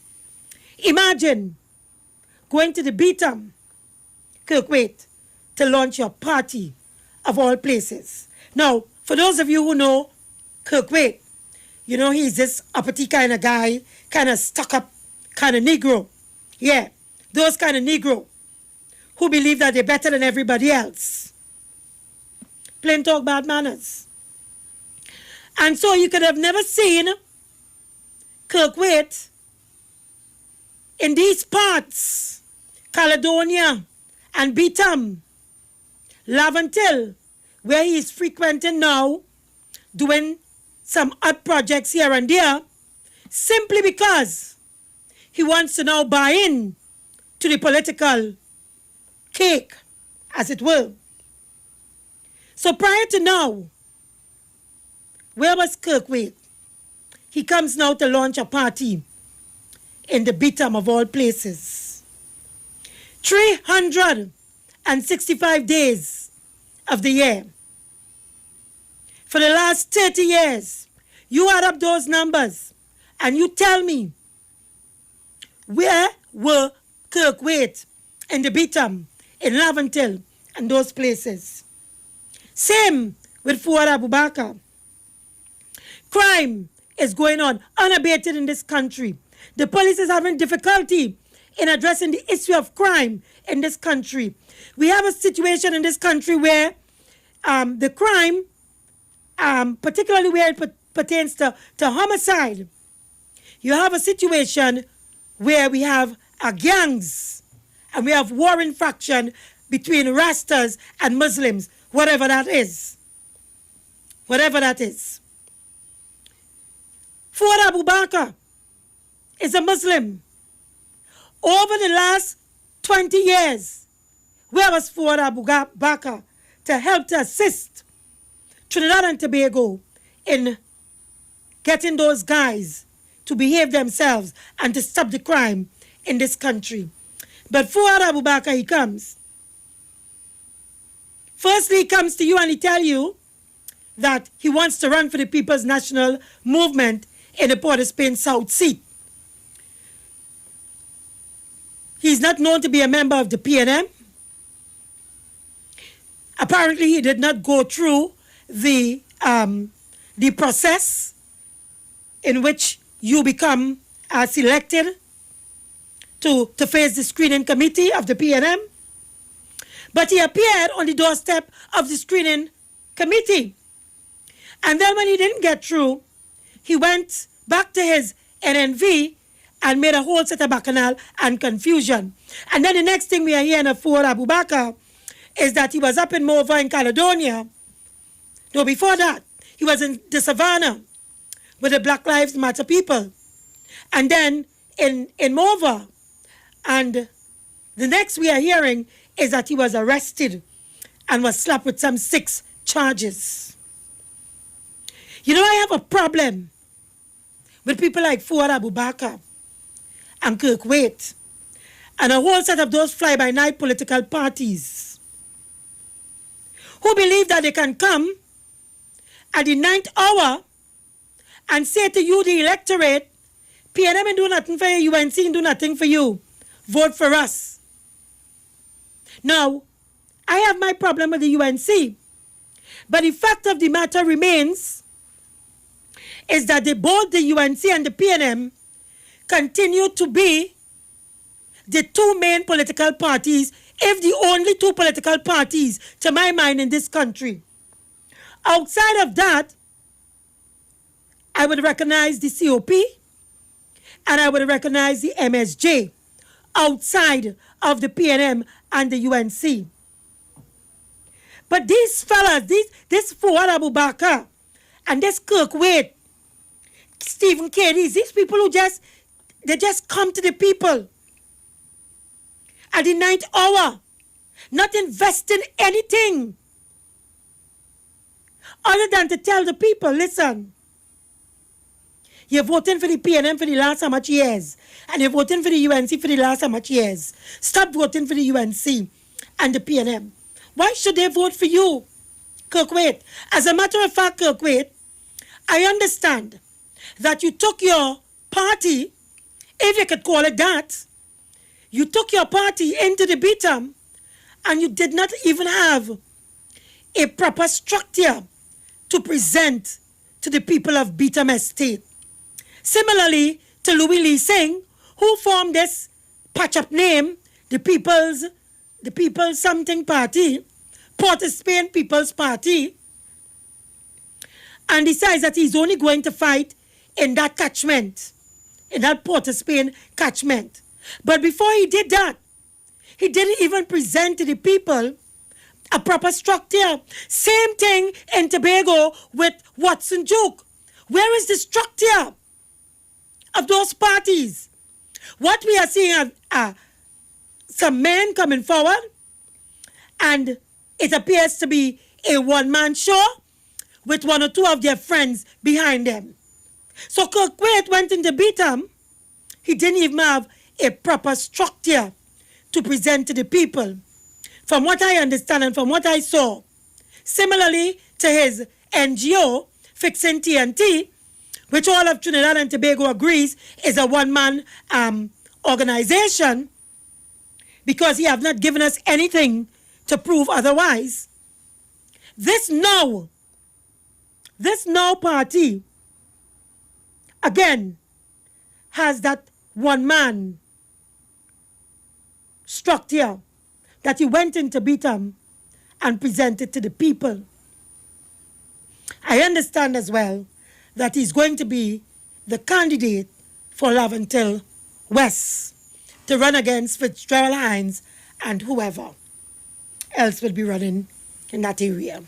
Imagine going to the Beatum, Kirkwait, to launch your party of all places. Now, for those of you who know Kirkwait, you know he's this uppity kind of guy, kind of stuck-up kind of Negro. Yeah, those kind of Negro who believe that they're better than everybody else. Plain talk, bad manners. And so you could have never seen Kirkwait in these parts, Caledonia and Beatum, Lavantil, where he is frequenting now, doing some odd projects here and there, simply because he wants to now buy in to the political cake, as it were. So prior to now, where was Kirkwait? He comes now to launch a party in the Beatum of all places. 365 days of the year. For the last 30 years, you add up those numbers and you tell me, where were Kirkwait in the Beatum, in Lavantil, and those places? Same with Fuad Abubakar. Crime is going on unabated in this country. The police is having difficulty in addressing the issue of crime in this country. We have a situation in this country where the crime, particularly where it pertains to homicide, you have a situation where we have gangs and we have warring faction between Rastas and Muslims, whatever that is. Whatever that is. Fuad Abubakar is a Muslim. Over the last 20 years, where was Fuad Abubakar to help to assist Trinidad and Tobago in getting those guys to behave themselves and to stop the crime in this country? But Fuad Abubakar, he comes. Firstly, he comes to you and he tells you that he wants to run for the People's National Movement in the Port of Spain South seat. He's not known to be a member of the PNM. Apparently, he did not go through the process in which you become selected to face the screening committee of the PNM. But he appeared on the doorstep of the screening committee. And then when he didn't get through, he went back to his NNV and made a whole set of bacchanal and confusion. And then the next thing we are hearing of Fuad Abubakar is that he was up in Mova in Caledonia. No, before that, he was in the Savannah with the Black Lives Matter people. And then in Mova. And the next we are hearing is that he was arrested and was slapped with some 6 charges. You know, I have a problem with people like Fuad Abubakar and Kirkwait and a whole set of those fly-by-night political parties who believe that they can come at the 9th hour and say to you, the electorate, PNM ain't do nothing for you, UNC ain't do nothing for you. Vote for us. Now, I have my problem with the UNC, but the fact of the matter remains is that both the UNC and the PNM continue to be the 2 main political parties, if the only 2 political parties, to my mind, in this country. Outside of that, I would recognize the COP and I would recognize the MSJ outside of the PNM and the UNC. But these fellas, this Fuad Abubakar and this Kirkwait, Stephen Cadiz, these people who just They just come to the people at the 9th hour, not invest in anything other than to tell the people, listen, you're voting for the PNM for the last how much years, and you're voting for the UNC for the last how much years. Stop voting for the UNC and the PNM. Why should they vote for you, Kirkwaite? As a matter of fact, Kirkwaite, I understand that you took your party, if you could call it that, you took your party into the BTAM and you did not even have a proper structure to present to the people of BTAM Estate. Similarly to Louis Lee Singh, who formed this patch-up name, the People's Something Party, Port of Spain People's Party, and decides that he's only going to fight in that catchment, in that Port of Spain catchment. But before he did that, he didn't even present to the people a proper structure. Same thing in Tobago with Watson Duke. Where is the structure of those parties? What we are seeing are some men coming forward, and it appears to be a one-man show with one or two of their friends behind them. So Kirkwaite went into BTAM. He didn't even have a proper structure to present to the people, from what I understand and from what I saw. Similarly to his NGO, Fixing TNT, which all of Trinidad and Tobago agrees is a one-man organization, because he have not given us anything to prove otherwise. This now party, again, has that one-man structure that he went into BTAM and presented to the people. I understand as well that he's going to be the candidate for Laventille West to run against Fitzgerald Hines and whoever else will be running in that area.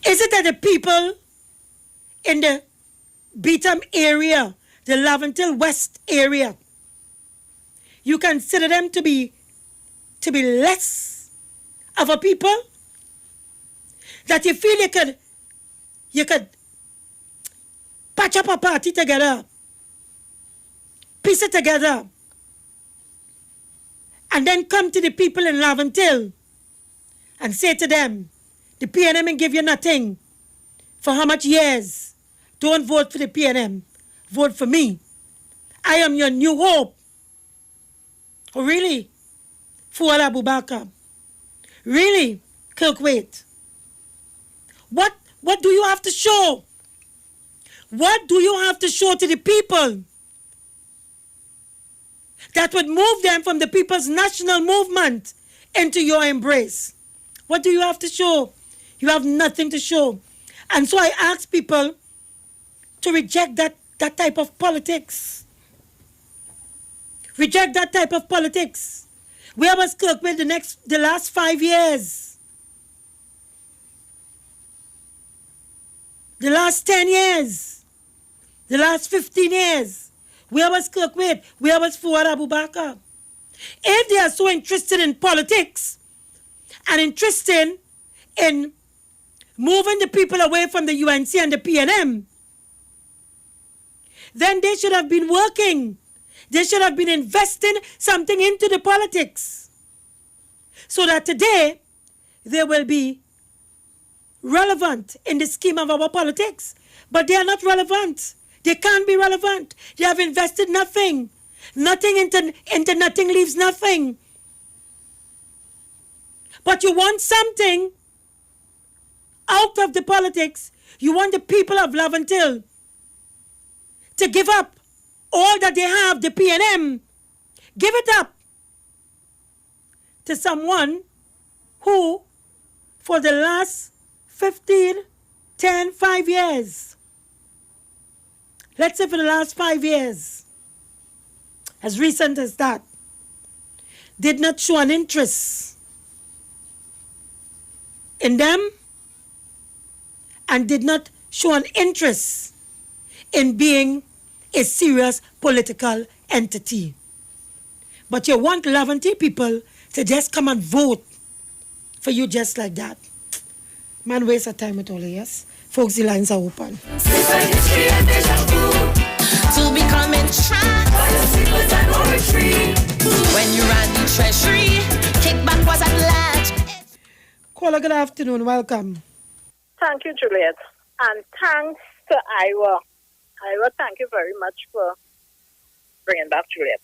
Is it that the people in the BTAM area, the Laventille West area, you consider them to be less of a people? That you feel you could patch up a party together, piece it together, and then come to the people in Laventille and say to them, the PNM and give you nothing for how much years? Don't vote for the PNM. Vote for me. I am your new hope. Oh, really? Fuad Abubakar? Really? Kirkwaite? What do you have to show? What do you have to show to the people that would move them from the People's National Movement into your embrace? What do you have to show? You have nothing to show. And so I ask people to reject that type of politics. Reject that type of politics. Where was Kirkwaite the last 5 years? The last 10 years? The last 15 years? Where was Kirkwaite? Where was Fuad Abubakar? If they are so interested in politics and interested in moving the people away from the UNC and the PNM, then they should have been working. They should have been investing something into the politics so that today they will be relevant in the scheme of our politics. But they are not relevant. They can't be relevant. They have invested nothing. Nothing into nothing leaves nothing. But you want something out of the politics. You want the people of Laventille to give up all that they have, the PNM. Give it up to someone who, for the last 5 years, let's say for the last 5 years, as recent as that, did not show an interest in them and did not show an interest in being a serious political entity. But you want Laventille people to just come and vote for you just like that. Man, waste of time with all of yes. Folks, the lines are open. To become entranced when you ran the treasury, kickback was at large. Caller, good afternoon. Welcome. Thank you, Juliet. And thanks to Iwer. Iwer, thank you very much for bringing back Juliet.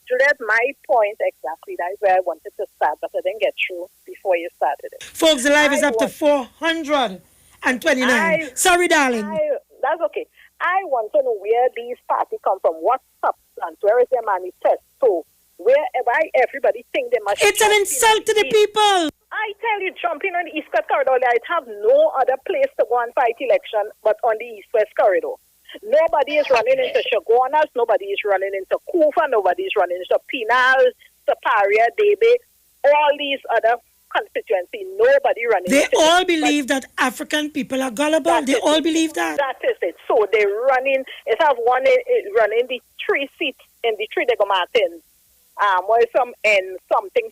Juliet, my point exactly, that's where I wanted to start, but I didn't get through before you started it. Folks, the live is up to 429. Sorry, darling. That's okay. I want to know where these parties come from. What substance? Where is their manifesto? Why everybody think they must... It's an insult to the people. I tell you, jumping on the East-West Corridor, I have no other place to go and fight election but on the East-West Corridor. Nobody is running into Chaguanas, nobody is running into Kufa, nobody is running into Pinal, Saparia, Debe, all these other constituencies, nobody running They into all believe that African people are gullible. They all believe that. That is it. So they're running, it have one running the 3 seats in the 3 Diego Martins. Well, some in something.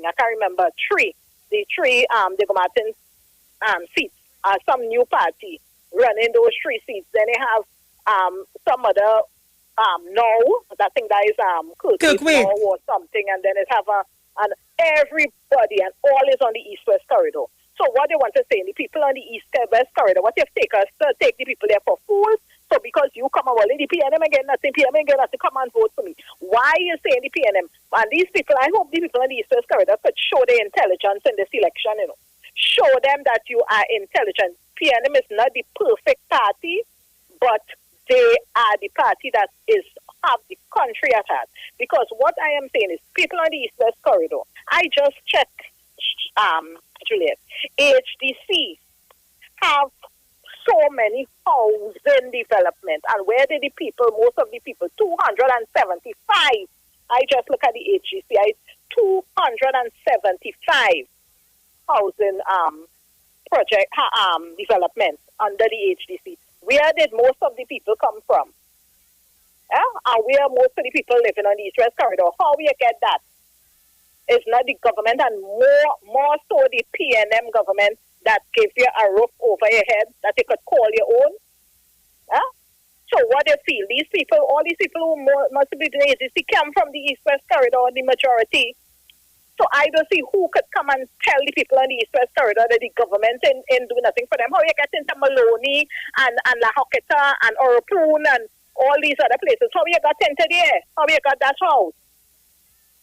I can't remember. The 3 Diego Martins seats. Some new party running those 3 seats. Then they have some other I think that is Kirkway or something, and then it have and everybody and all is on the East-West Corridor. So what they want to say, the people on the East-West Corridor, what they've taken us to take the people there for fools. So because you come and the PNM again, nothing, PNM again, nothing, come and vote for me. Why are you saying the PNM? And these people, I hope the people on the East-West Corridor could show their intelligence in this election, Show them that you are intelligent. PNM is not the perfect party, but they are the party that have the country at heart. Because what I am saying is, people on the East-West Corridor, I just checked, Juliet, HDC have so many housing development. And where did the people, most of the people, 275, I just look at the HDC, 275 housing project development under the HDC. Where did most of the people come from? And where most of the people living on the East-West Corridor? How we get that? It's not the government, and more so the PNM government that gives you a roof over your head that you could call your own. So what they feel, these people, all these people who must be doing it, they come from the East-West Corridor, the majority. So I don't see who could come and tell the people on the East-West Corridor that the government ain't do nothing for them. How you get into Maloney and La Hoqueta and Oropoon and all these other places? How you got into there? How you got that house?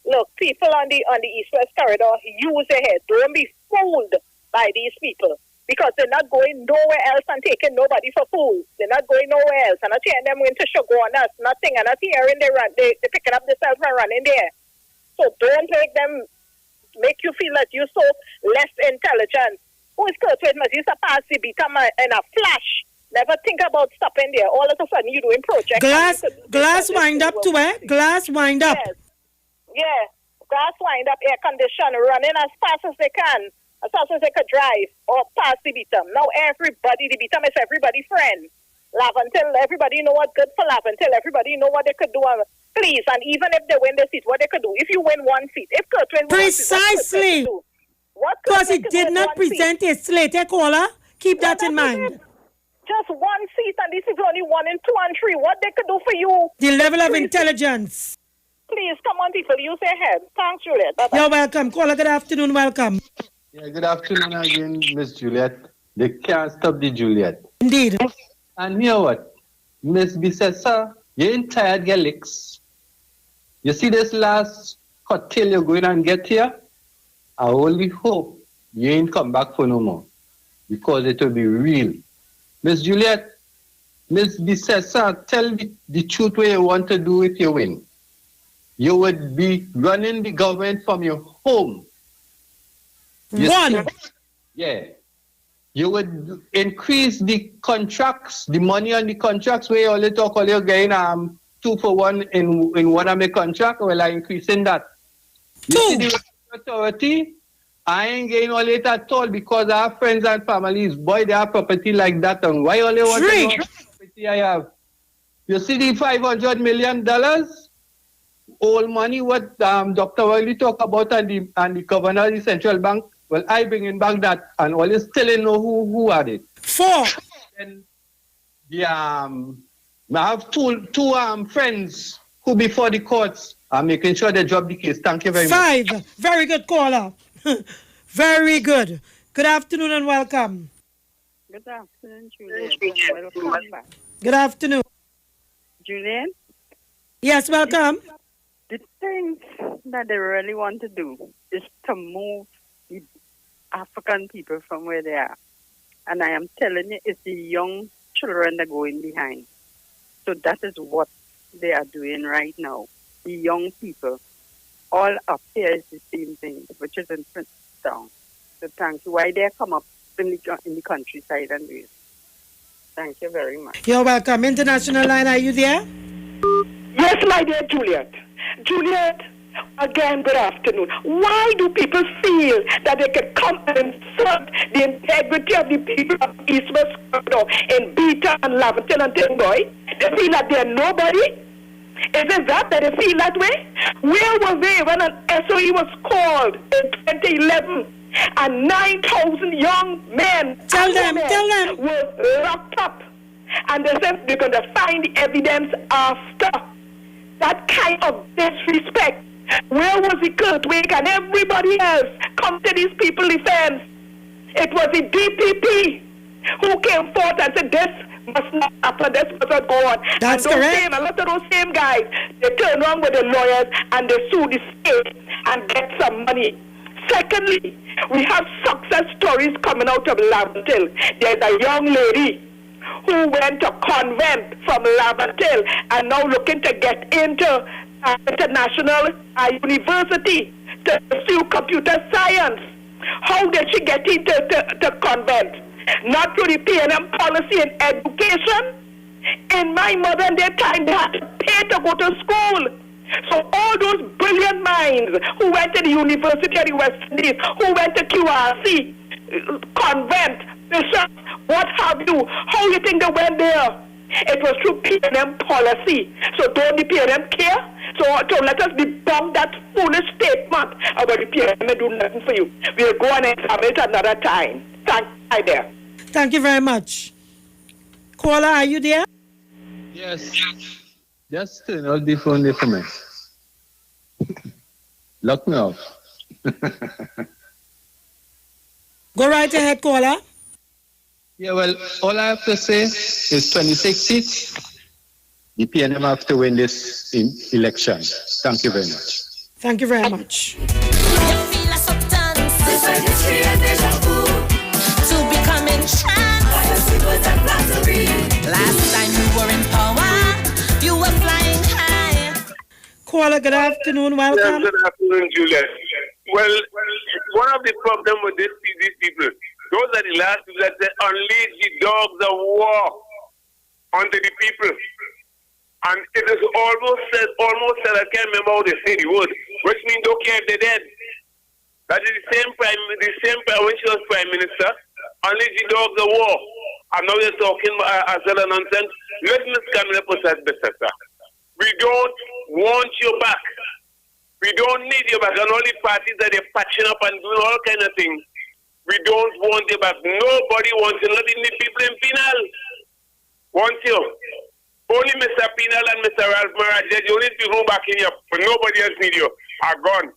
Look, people on the East-West Corridor, use your head. Don't be fooled by these people, because they're not going nowhere else and taking nobody for fools. They're not going nowhere else. And not hearing them into Shogunas, nothing. And not hearing they picking up themselves and running there. So don't make you feel that you're so less intelligent. Who is Kurtwit must use a pass the beat in a flash. Never think about stopping there. All of a sudden you're doing projects. Glass wind up to where? Glass wind up. Yes. Yeah. Glass wind up, air condition, running as fast as they can. As fast as they could drive or pass the beatum. Now everybody, the beatum is everybody's friend. Laventille, everybody know what's good for Laventille. Everybody know what they could do. Please, and even if they win the seat, what they could do. If you win one seat, if Kurt win precisely. What because he did not present a slate, caller. Keep that in mind. Just one seat, and this is only 1 and 2 and 3. What they could do for you? The level of intelligence. Please, come on, people. Use your head. Thanks, Juliet. Bye-bye. You're welcome. Caller, good afternoon. Welcome. Yeah, good afternoon again, Miss Juliet. They can't stop the Juliet. Indeed. And you know what? Miss B says, sir, you ain't tired, get licks. You see this last cocktail you're going and get here? I only hope you ain't come back for no more, because it will be real. Miss Juliet, Miss B says, sir, tell the truth what you want to do if you win. You would be running the government from your home. Yeah. You would increase the contracts, the money on the contracts where you only talk all you're getting 2 for 1 in one of my contract. Well, I'm increasing that. You see the authority, I ain't getting all it at all, because I have friends and families. Boy, they have property like that, and why only want to know property I have? You see the $500 million? All money what Dr. Wiley talk about and the governor of the central bank. Well, I bring in back that and all you still don't know who had it. 4. And I have two friends who before the courts are making sure they drop the case. Thank you very much. 5. Very good caller. Very good. Good afternoon and welcome. Good afternoon, Julian. Welcome back. Good afternoon. Julian? Yes, welcome. The things that they really want to do is to move the African people from where they are. And I am telling you, it's the young children that are going behind. So that is what they are doing right now. The young people. All up here is the same thing, which is in Princeton. So thank you. Why they come up in the countryside and do it. Thank you very much. You're welcome. International line, are you there? Yes, my dear Juliet. Juliet, again, good afternoon. Why do people feel that they can come and insult the integrity of the people of East West Corridor in Beta and Laventille and Timboy? They feel that they're nobody? Isn't that they feel that way? Where were they when an SOE was called in 2011 and 9,000 young men tell them were locked up? And they said they're going to find evidence after. That kind of disrespect. Where was the Kurtwig and everybody else come to these people's defense? It was the DPP who came forth and said this must not happen, this must not go on. That's and correct. A lot of those same guys, they turn around with the lawyers and they sue the state and get some money. Secondly, we have success stories coming out of Laventille. There's a young lady who went to convent from Laventille and now looking to get into international university to pursue computer science. How did she get into the convent? Not through the P&M policy in education. In my modern day time, they had to pay to go to school. So all those brilliant minds who went to the University of the West Indies, who went to QRC, convent, bishops, what have you, how you think they went there? It was through P&M policy. So don't the P&M care? So let us debunk that foolish statement about the P&M do nothing for you. We'll go and examine it another time. Thank you very much. Caller, are you there? Yes. Just turn out the phone there for me. Lock me off. Go right ahead, caller. Yeah, well, all I have to say is 26 seats. The PNM have to win this election. Thank you very much. Thank you very much. Last time you were in power, you were flying high. Caller, good afternoon, welcome. Yes, good afternoon, Juliet. Well, one of the problems with these people, those are the last people that say, unleash the dogs of war onto the people. And it is almost said, I can't remember how they say the word, which means don't care if they're dead. That is the same prime when she was prime minister, unleash the dogs of war. And now they're talking as well as nonsense. Let Ms. Camilla put that better, sir. We don't want you back. We don't need you back. And all the parties that they're patching up and doing all kind of things, we don't want you back. Nobody wants you. Not even the people in Penal want you. Only Mr. Penal and Mr. Ralph Maraj, the only people back in here, but nobody else need you. Are gone.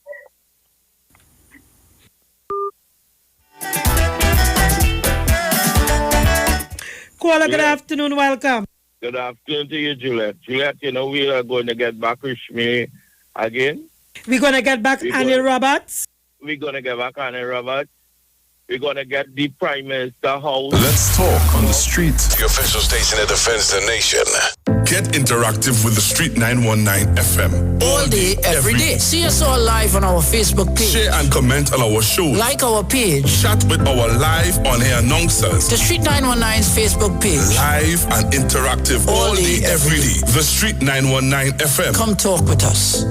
Caller, good afternoon, welcome. Good afternoon to you, Juliet. Juliet, you know we are going to get back Rishmi again. We're going to get back Annie Roberts. We're going to get back Annie Roberts. We're going to get the Prime Minister house. Let's talk on the street. The official station that defends the nation. Get interactive with the Street 919 FM. All day, every day. See us all live on our Facebook page. Share and comment on our show. Like our page. Chat with our live on-air announcers. The Street 919's Facebook page. Live and interactive all day, every day. The Street 919 FM. Come talk with us.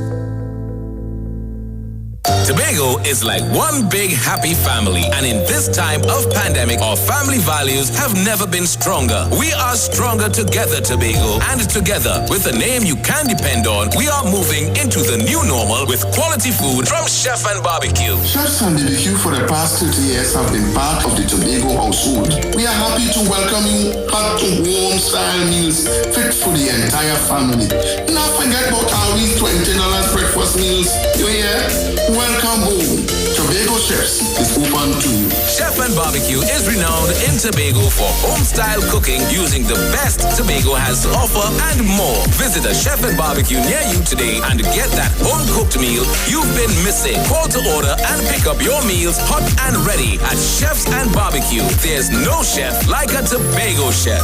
Tobago is like one big happy family, and in this time of pandemic, our family values have never been stronger. We are stronger together, Tobago, and together, with a name you can depend on, we are moving into the new normal with quality food from Chef and Barbecue. Chefs and BBQ for the past 30 years have been part of the Tobago household. We are happy to welcome you back to home-style meals fit for the entire family. Not forget about our $20 breakfast meals. You hear? Welcome home. Tobago Chefs is open to you. Chef and Barbecue is renowned in Tobago for home-style cooking using the best Tobago has to offer and more. Visit a Chef and Barbecue near you today and get that home-cooked meal you've been missing. Call to order and pick up your meals hot and ready at Chefs and Barbecue. There's no chef like a Tobago chef.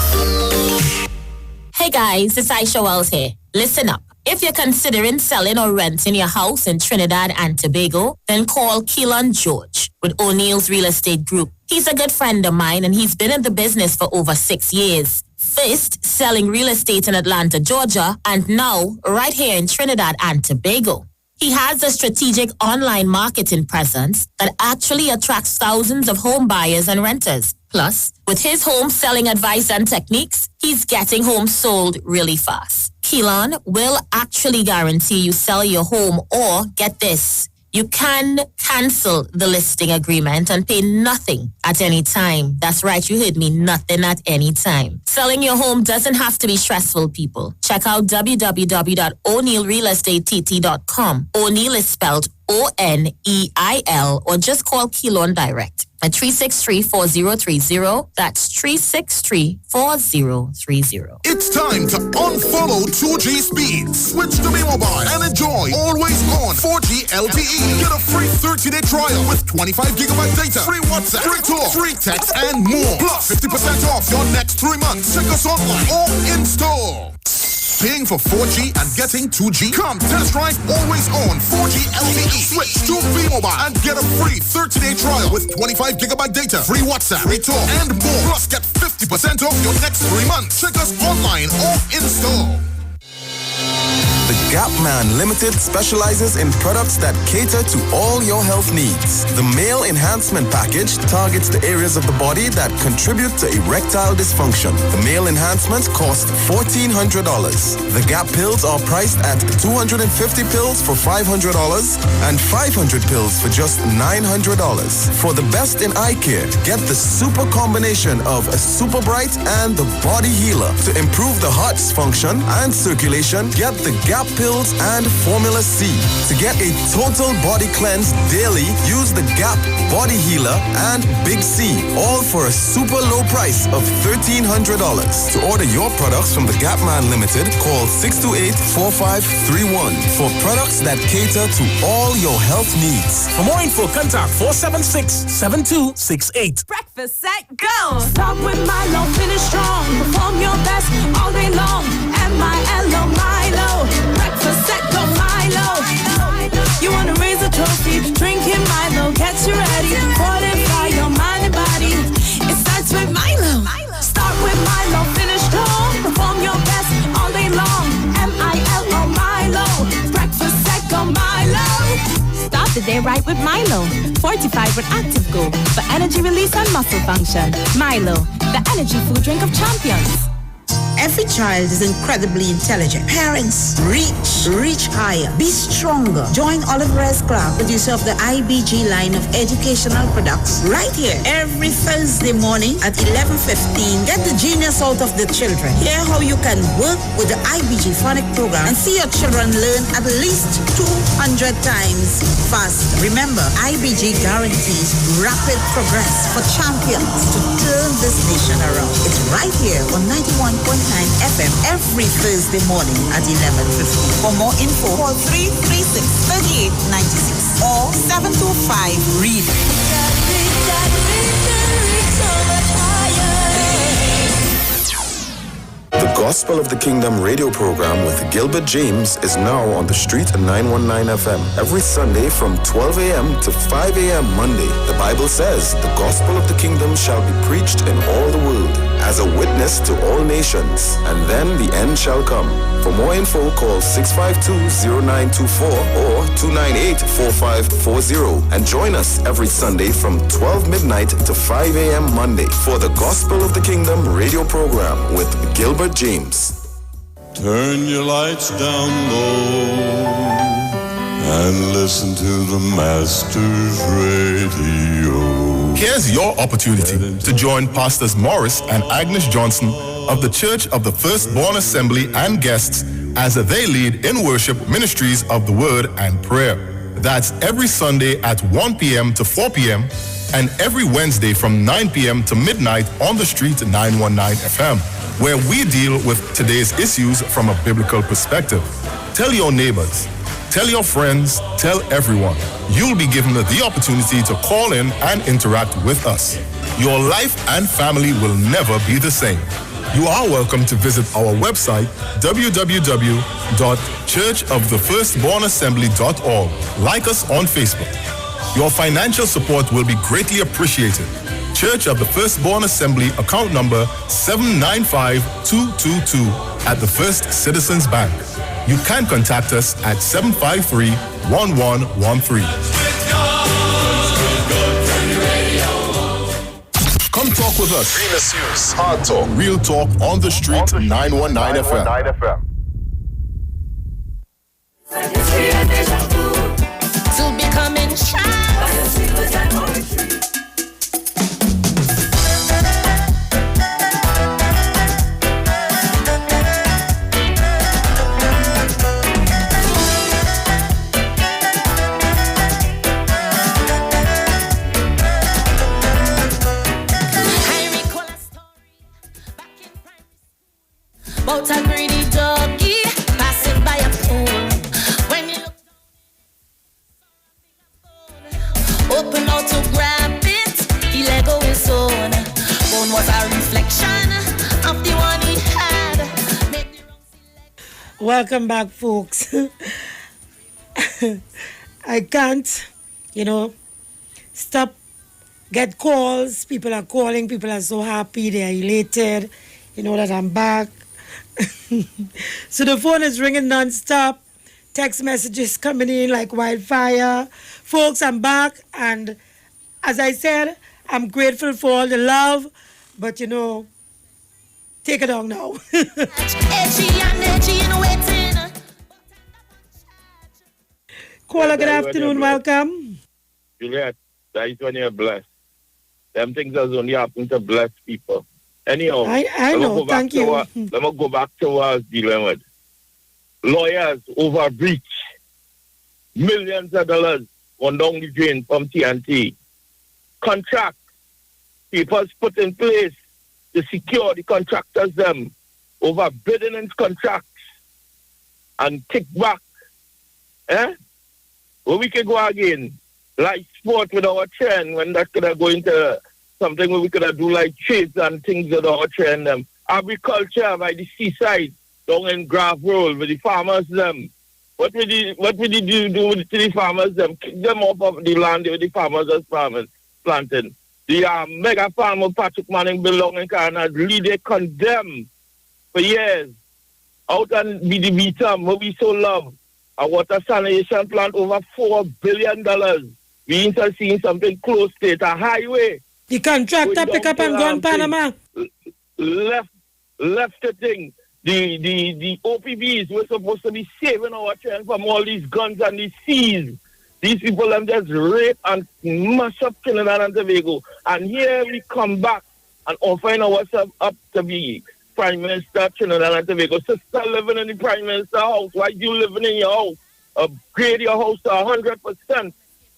Hey guys, it's Aisha Wells here. Listen up. If you're considering selling or renting your house in Trinidad and Tobago, then call Keelan George with O'Neill's Real Estate Group. He's a good friend of mine and he's been in the business for over 6 years. First, selling real estate in Atlanta, Georgia, and now right here in Trinidad and Tobago. He has a strategic online marketing presence that actually attracts thousands of home buyers and renters. Plus, with his home selling advice and techniques, he's getting homes sold really fast. Keelan will actually guarantee you sell your home, or get this, you can cancel the listing agreement and pay nothing at any time. That's right, you heard me, nothing at any time. Selling your home doesn't have to be stressful, people. Check out www.o'neillrealestatetT.com. O'Neill is spelled O-N-E-I-L, or just call Keelan direct at 363-4030. That's 363-4030. It's time to unfollow 2G speeds. Switch to Mobile and enjoy always on 4G LTE. Get a free 30-day trial with 25 gigabyte data, free WhatsApp, free talk, free text, and more. Plus 50% off your next 3 months. Check us online or in store. Paying for 4G and getting 2G? Come test drive always on 4G LTE. Switch to Mobile and get a free 30-day trial with 25 gigabyte data, free WhatsApp, free talk, and more. Plus get 50% off your next 3 months. Check us online or in store. The Gap Man Limited specializes in products that cater to all your health needs. The Male Enhancement Package targets the areas of the body that contribute to erectile dysfunction. The Male Enhancement costs $1,400. The Gap pills are priced at 250 pills for $500 and 500 pills for just $900. For the best in eye care, get the super combination of a Super Bright and the Body Healer. To improve the heart's function and circulation, get the Gap pills and Formula C. To get a total body cleanse daily, use the Gap Body Healer and Big C, all for a super low price of $1,300. To order your products from the Gap Man Limited, call 628-4531 for products that cater to all your health needs. For more info, contact 476-7268. Breakfast set, go! Start with Milo, finish strong. Perform your best all day long. M-I-L-O, Milo. Breakfast set, go Milo. You want to raise a trophy, drinking Milo gets you ready. Fortify your mind and body. It starts with Milo. Start with Milo, finish strong. Perform your best all day long. M-I-L-O, Milo. Breakfast set, go Milo. Start the day right with Milo. Fortified with Active Go for energy release and muscle function. Milo, the energy food drink of champions. Every child is incredibly intelligent. Parents, reach higher. Be stronger. Join Olive Reyes Clark, producer of the IBG line of educational products, right here every Thursday morning at 11:15. Get the genius out of the children. Hear how you can work with the IBG phonic program and see your children learn at least 200 times faster. Remember, IBG guarantees rapid progress for champions to turn this nation around. It's right here on 91.9 FM every Thursday morning at 11:15. For more info, call 336-3896 or 725-READ. The Gospel of the Kingdom radio program with Gilbert James is now on the street at 919 FM every Sunday from 12 a.m. to 5 a.m. Monday. The Bible says the gospel of the kingdom shall be preached in all the world, as a witness to all nations, and then the end shall come. For more info, call 652-0924 or 298-4540 and join us every Sunday from 12 midnight to 5 a.m. Monday for the Gospel of the Kingdom radio program with Gilbert James. Turn your lights down low and listen to the Master's radio. Here's your opportunity to join Pastors Morris and Agnes Johnson of the Church of the Firstborn Assembly and guests as they lead in worship ministries of the Word and Prayer. That's every Sunday at 1 p.m. to 4 p.m. and every Wednesday from 9 p.m. to midnight on the street 919 FM, where we deal with today's issues from a biblical perspective. Tell your neighbors, tell your friends, tell everyone. You'll be given the opportunity to call in and interact with us. Your life and family will never be the same. You are welcome to visit our website, www.churchofthefirstbornassembly.org. Like us on Facebook. Your financial support will be greatly appreciated. Church of the Firstborn Assembly, account number 795222 at the First Citizens Bank. You can contact us at 753-1113. Come talk with us. Real issues, hard talk, Real talk on the street, 919 FM. To becoming shy. About a greedy doggy passing by a pool. When you look open out to grab it, he let go his own. Phone was a reflection of the one he had. Welcome back, folks. I can't, stop. Get calls. People are calling. People are so happy. They are elated, that I'm back. So the phone is ringing non-stop. Text messages coming in like wildfire. Folks, I'm back. And as I said, I'm grateful for all the love. But, take it on now. Caller, good afternoon. Welcome. Juliet, that is when you're blessed. Them things has only happened to blessed people. Anyhow, I know, thank you. Let me go back to what I was dealing with. Lawyers overreach. Millions of dollars gone down the drain from TNT. Contract. Papers put in place to secure the contractors them. Overbidding in contracts. And kickback. Well, we can go again. Like sport with our trend when that could have go into something where we could have do like trades and things with our trend. Agriculture by the seaside down in Grave Road with the farmers them. What would you do with the farmers them? Kick them off of the land with the farmers as farmers planting. The mega farmer Patrick Manning belong in Canada, really they condemn for years. Out and be the beatum, where we so love. A water sanitation plant over $4 billion. We ain't seeing something close to it, a highway. The contractor pick up and go in Panama. Left the thing. The OPBs were supposed to be saving our children from all these guns and these seas. These people have just rape and mash up Trinidad and Tobago. And here we come back and find ourselves up to be Prime Minister Trinidad and Tobago. Sister living in the Prime Minister house. Why you living in your house? Upgrade your house to 100%.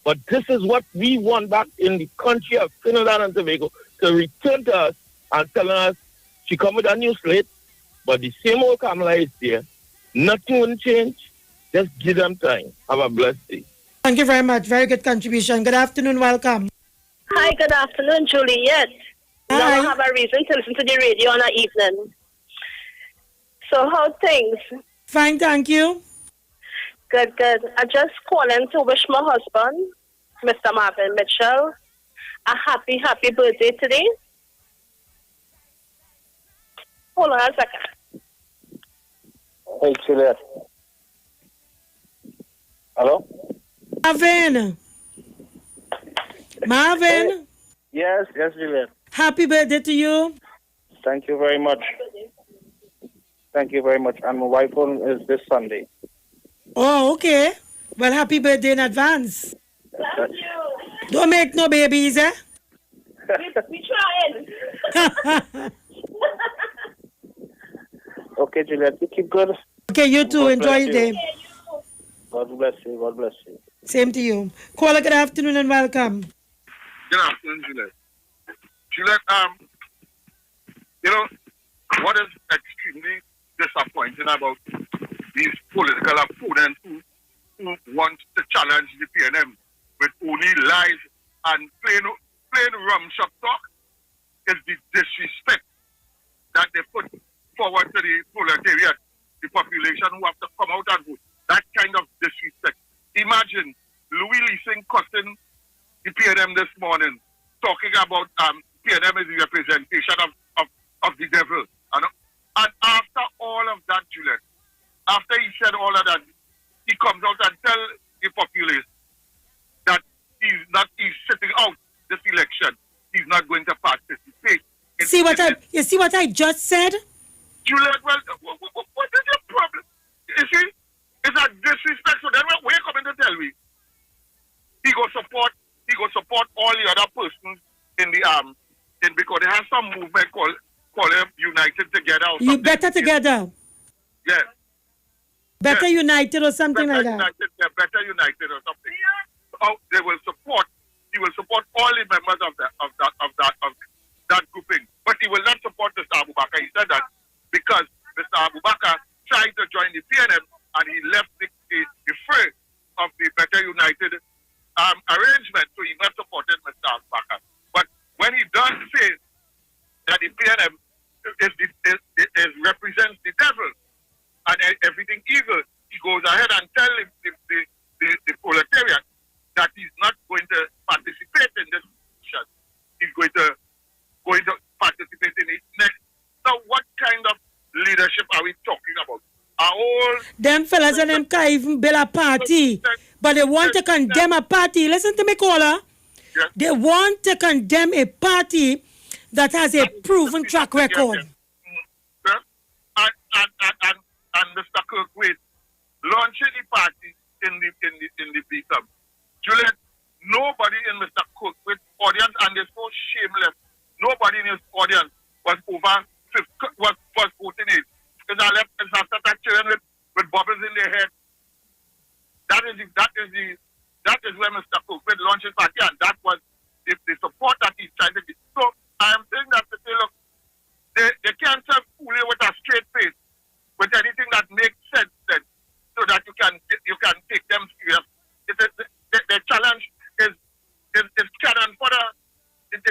But this is what we want back in the country of Trinidad and Tobago, to return to us and telling us she come with a new slate, but the same old Kamala is there. Nothing will change. Just give them time. Have a blessed day. Thank you very much. Very good contribution. Good afternoon. Welcome. Hi, good afternoon, Juliet. Now I have a reason to listen to the radio on the evening. So how things? Fine, thank you. Good. I just calling to wish my husband, Mr. Marvin Mitchell, a happy birthday today. Hold on a second. Hey, Juliet. Hello? Marvin. Yes, Juliet. Happy birthday to you. Thank you very much. Thank you very much. And my wife is this Sunday. Oh, okay. Well, happy birthday in advance. Don't make no babies, eh? We trying. Okay, Juliet, you keep good. Okay, you too. God Enjoy bless your day. God bless you. God bless you. Same to you. Caller, good afternoon and welcome. Good afternoon, Juliet. Juliet, what is extremely disappointing about these political opponents who want to challenge the PNM with only lies and plain rum-shop talk is the disrespect that they put forward to the proletariat, the population who have to come out and vote. That kind of disrespect. Imagine Louis Leasing cussing the PNM this morning, talking about PNM is the representation of the devil. And after all of that, Juliet, after he said all of that, he comes out and tell the populace that he's sitting out this election. He's not going to participate. You see what I just said? Juliet, well, what is your problem? You see, it's a disrespect. So then what are coming to tell me? He go support all the other persons in the because they have some movement called United Together or something. You better together. Yeah. Better united or something better like that. United, yeah, better united or something. Oh, he will support all the members of that grouping. But he will not support Mr. Abubakar. He said that because Mr. Abubakar tried to join the PNM and he left the fray of the Better United arrangement, so he not supported Mr. Abubakar. But when he does say that the PNM represents the devil and everything evil, he goes ahead and tells the proletariat that he's not going to participate in this election. He's going to participate in it next. So what kind of leadership are we talking about? Them fellas and them can't even build a party, but they want to condemn a party. Listen to me, caller. Yeah. They want to condemn a party that has a proven track record. And Mr. Kirkwood launching the party in the beacon. Juliet, nobody in Mr. Kirkwood's audience, and they're so shameless. Nobody in his audience was voting it. Because I left and started that children with bubbles in their head. That is where Mr. Kirkwood launched his party, and that was the support that he's trying to get. So I am saying that to say, look, they can't serve fully with a straight face, with anything that makes sense then, so that you can take them serious. The challenge is cannon for it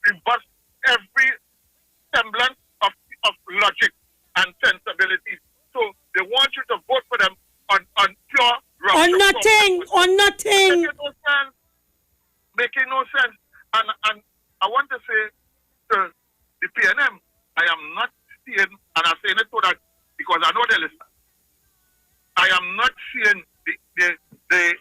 rebusts every semblance of logic and sensibility. So they want you to vote for them on pure On nothing. Making no sense. And I want to say to the PNM, I am not seeing, and I'm saying it so that because I know they listen. I am not seeing the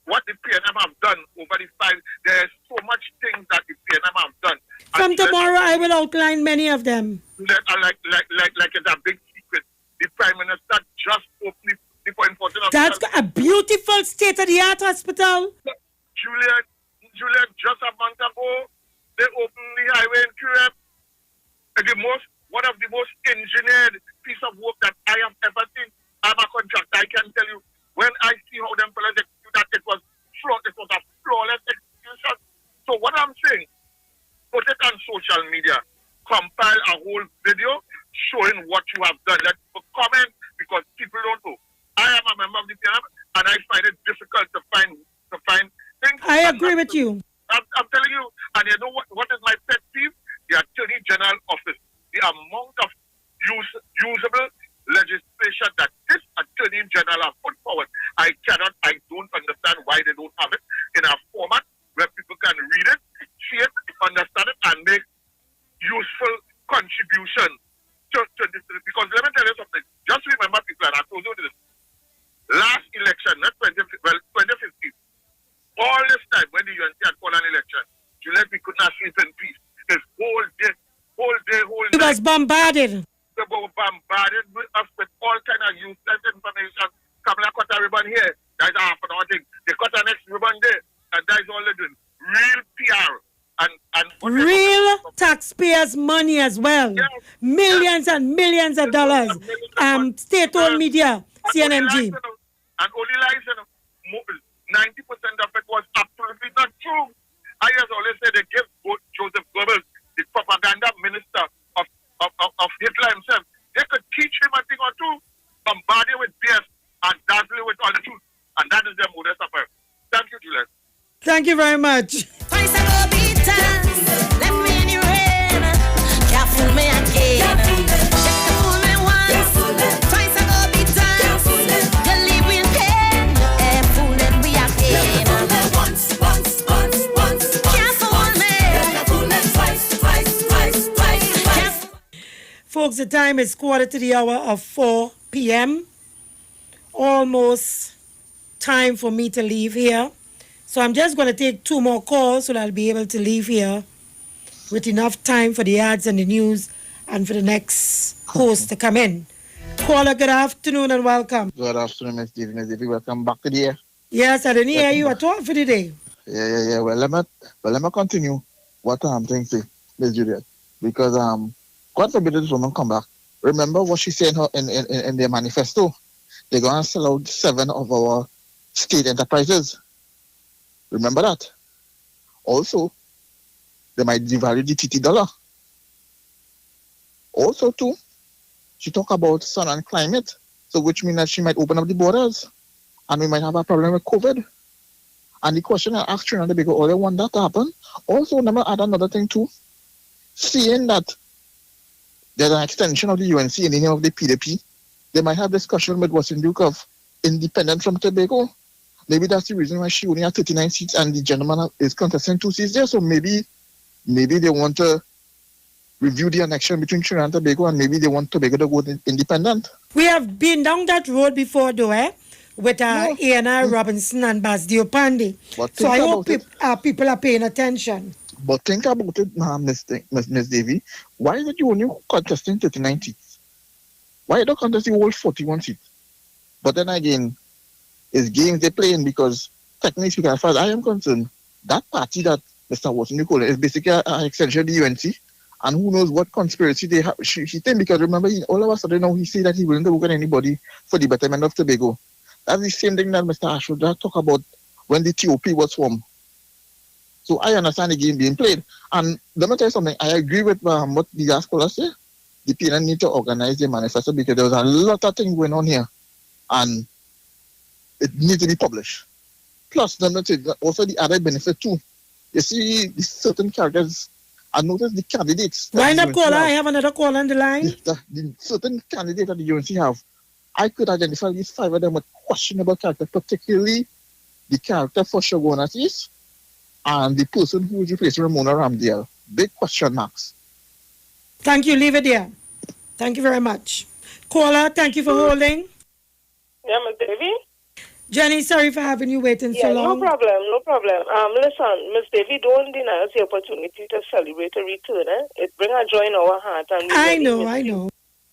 what the PNM have done over the five. There's so much things that the PNM have done. From tomorrow, I will outline many of them. Like it's a big secret. The Prime Minister just opened the point 14 of That's a beautiful state-of-the-art hospital. Juliet, just a month ago, they opened the highway in Cureb. One of the most engineered piece of work that I have ever seen. I'm a contractor. I can tell you, when I see how them fellas execute that, it was a flawless execution. So what I'm saying, put it on social media, compile a whole video showing what you have done. Let's comment because people don't know. I am a member of the PNM and I find it difficult to find things. I agree with you. I'm telling you, and you know what is my pet peeve? The Attorney General Office. The amount of usable legislation that this Attorney General has put forward, I don't understand why they don't have it in a format where people can read it, see it, understand it, and make useful contribution was bombarded. They were bombarded with us with all kind of useless information. Coming and cut a ribbon here. That's half an hour thing. They cut the next ribbon there. And that's all they're doing. Real PR. And real taxpayers' money as well. Yes. Millions and millions of dollars. State-owned media, CNMG. And only lies, 90% of it was absolutely not true. I just always say they give Joseph Goebbels, the propaganda minister of Hitler himself. They could teach him a thing or two, bombard him with BS and dazzle him with all the truth. And that is their modus operandi. Thank you, Juliet. Thank you very much. Folks, the time is 4:45 p.m. Almost time for me to leave here. So I'm just going to take 2 more calls so that I'll be able to leave here with enough time for the ads and the news and for the next host to come in. Caller, good afternoon and welcome. Good afternoon, Ms. Davy. Ms. Davy, welcome back to the air. Yes, I didn't hear you at all for the day. Yeah. Well, let me continue what I'm trying to say, Ms. Juliet. Because God forbid this woman come back. Remember what she said in their manifesto. They're going to sell out 7 of our state enterprises. Remember that. Also, they might devalue the TT dollar. Also, too, she talk about sun and climate, so which means that she might open up the borders, and we might have a problem with COVID. And the question I asked Trinidad because all they want that to happen. Also, let me add another thing too. Seeing that there's an extension of the UNC in the name of the PDP, they might have discussion with Western Duke of independent from Tobago. Maybe that's the reason why she only has 39 seats and the gentleman is contesting 2 seats there. So maybe they want to review the annexion between Trinidad and Tobago, and maybe they want Tobago to go independent. We have been down that road before, though, with A&I Robinson and Bas Diopandi. So I hope people are paying attention. But think about it, Ms. Davy. Why is it you only contesting 39 seats? Why you don't contest the whole 41 seats? But then again, it's games they're playing because technically speaking, as far as I am concerned, that party that Mr. Watson Nicola is basically an extension of the UNC. And who knows what conspiracy they have. She think because remember, all of a sudden now he said that he willing to work on anybody for the betterment of Tobago. That's the same thing that Mr. Ashwood talked about when the TOP was formed. So I understand the game being played. And let me tell you something. I agree with what the last caller said. The PNN need to organize their manifesto because there was a lot of things going on here. And it needs to be published. Plus, let me tell you, also the other benefit too. You see, certain characters, I noticed the candidates. Wind up caller, I have another call on the line. The certain candidates that the UNC have, I could identify at least 5 of them with questionable character, particularly the character for Shogunas East and the person who is replacing Ramona Ramdale. Big question marks. Thank you. Leave it there. Thank you very much. Caller, thank you for holding. Yeah, Ms. Davy? Jenny, sorry for having you waiting so long. No problem. Listen, Ms. Davy, don't deny us the opportunity to celebrate a return. It brings a joy in our heart. And I know.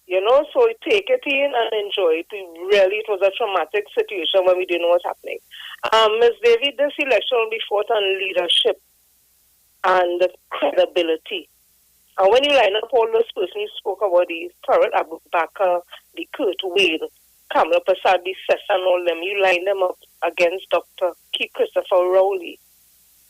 You know, so take it in and enjoy it. It was a traumatic situation when we didn't know what's happening. Ms. Davy, this election will be fought on leadership and credibility. And when you line up all those persons you spoke about, the Farrell Abu Bakr, the Kurt Wade, Kamala Prasad, the Sess and all them, you line them up against Dr. Keith Christopher Rowley.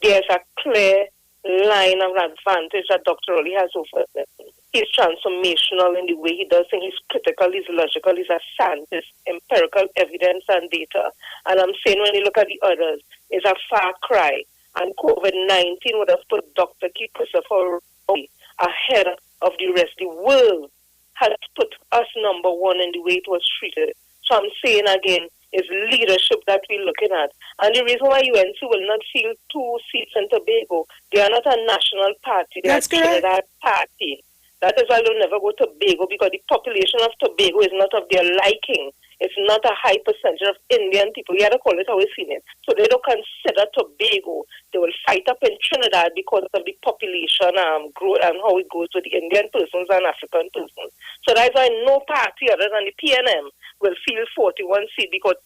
There's a clear line of advantage that Dr. Rowley has over them. He's transformational in the way he does things. He's critical, he's logical, he's a scientist, empirical evidence and data. And I'm saying when you look at the others, it's a far cry. And COVID-19 would have put Dr. Keith Christopher Rowley ahead of the rest. The world has put us number 1 in the way it was treated. So I'm saying again, it's leadership that we're looking at. And the reason why UNC will not fill 2 seats in Tobago, they are not a national party. They are a Trinidad party. That is why they'll never go to Tobago because the population of Tobago is not of their liking. It's not a high percentage of Indian people. You have to call it how we've seen it. So they don't consider Tobago. They will fight up in Trinidad because of the population growth and how it goes with the Indian persons and African persons. So that's why no party other than the PNM will field 41 seats because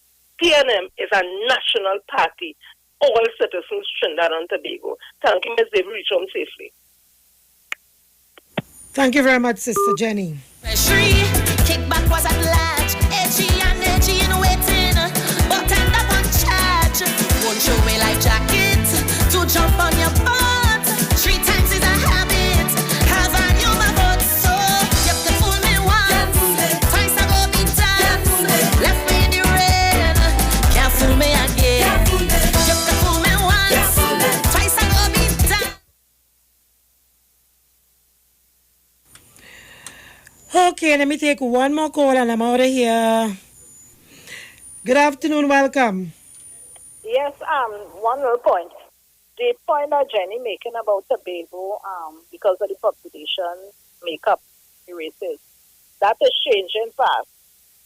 PNM is a national party. All citizens Trinidad and Tobago. Thank you, Ms. David. Reach home safely. Thank you very much, Sister Jenny. Kickback was at large, edgy and edgy in waiting, but end up on charge. Won't show me like jacket to jump on your butt. 3 times is a habit. Have I knew my vote, so you can fool me once. Twice I go be done. Left me in the rain. Can't fool me again. You can fool me once. Twice I go be done. Okay, let me take one more call and I'm out of here. Good afternoon, welcome. Yes, one little point. The point that Jenny making about Tobago, because of the population makeup, the races, that is changing fast.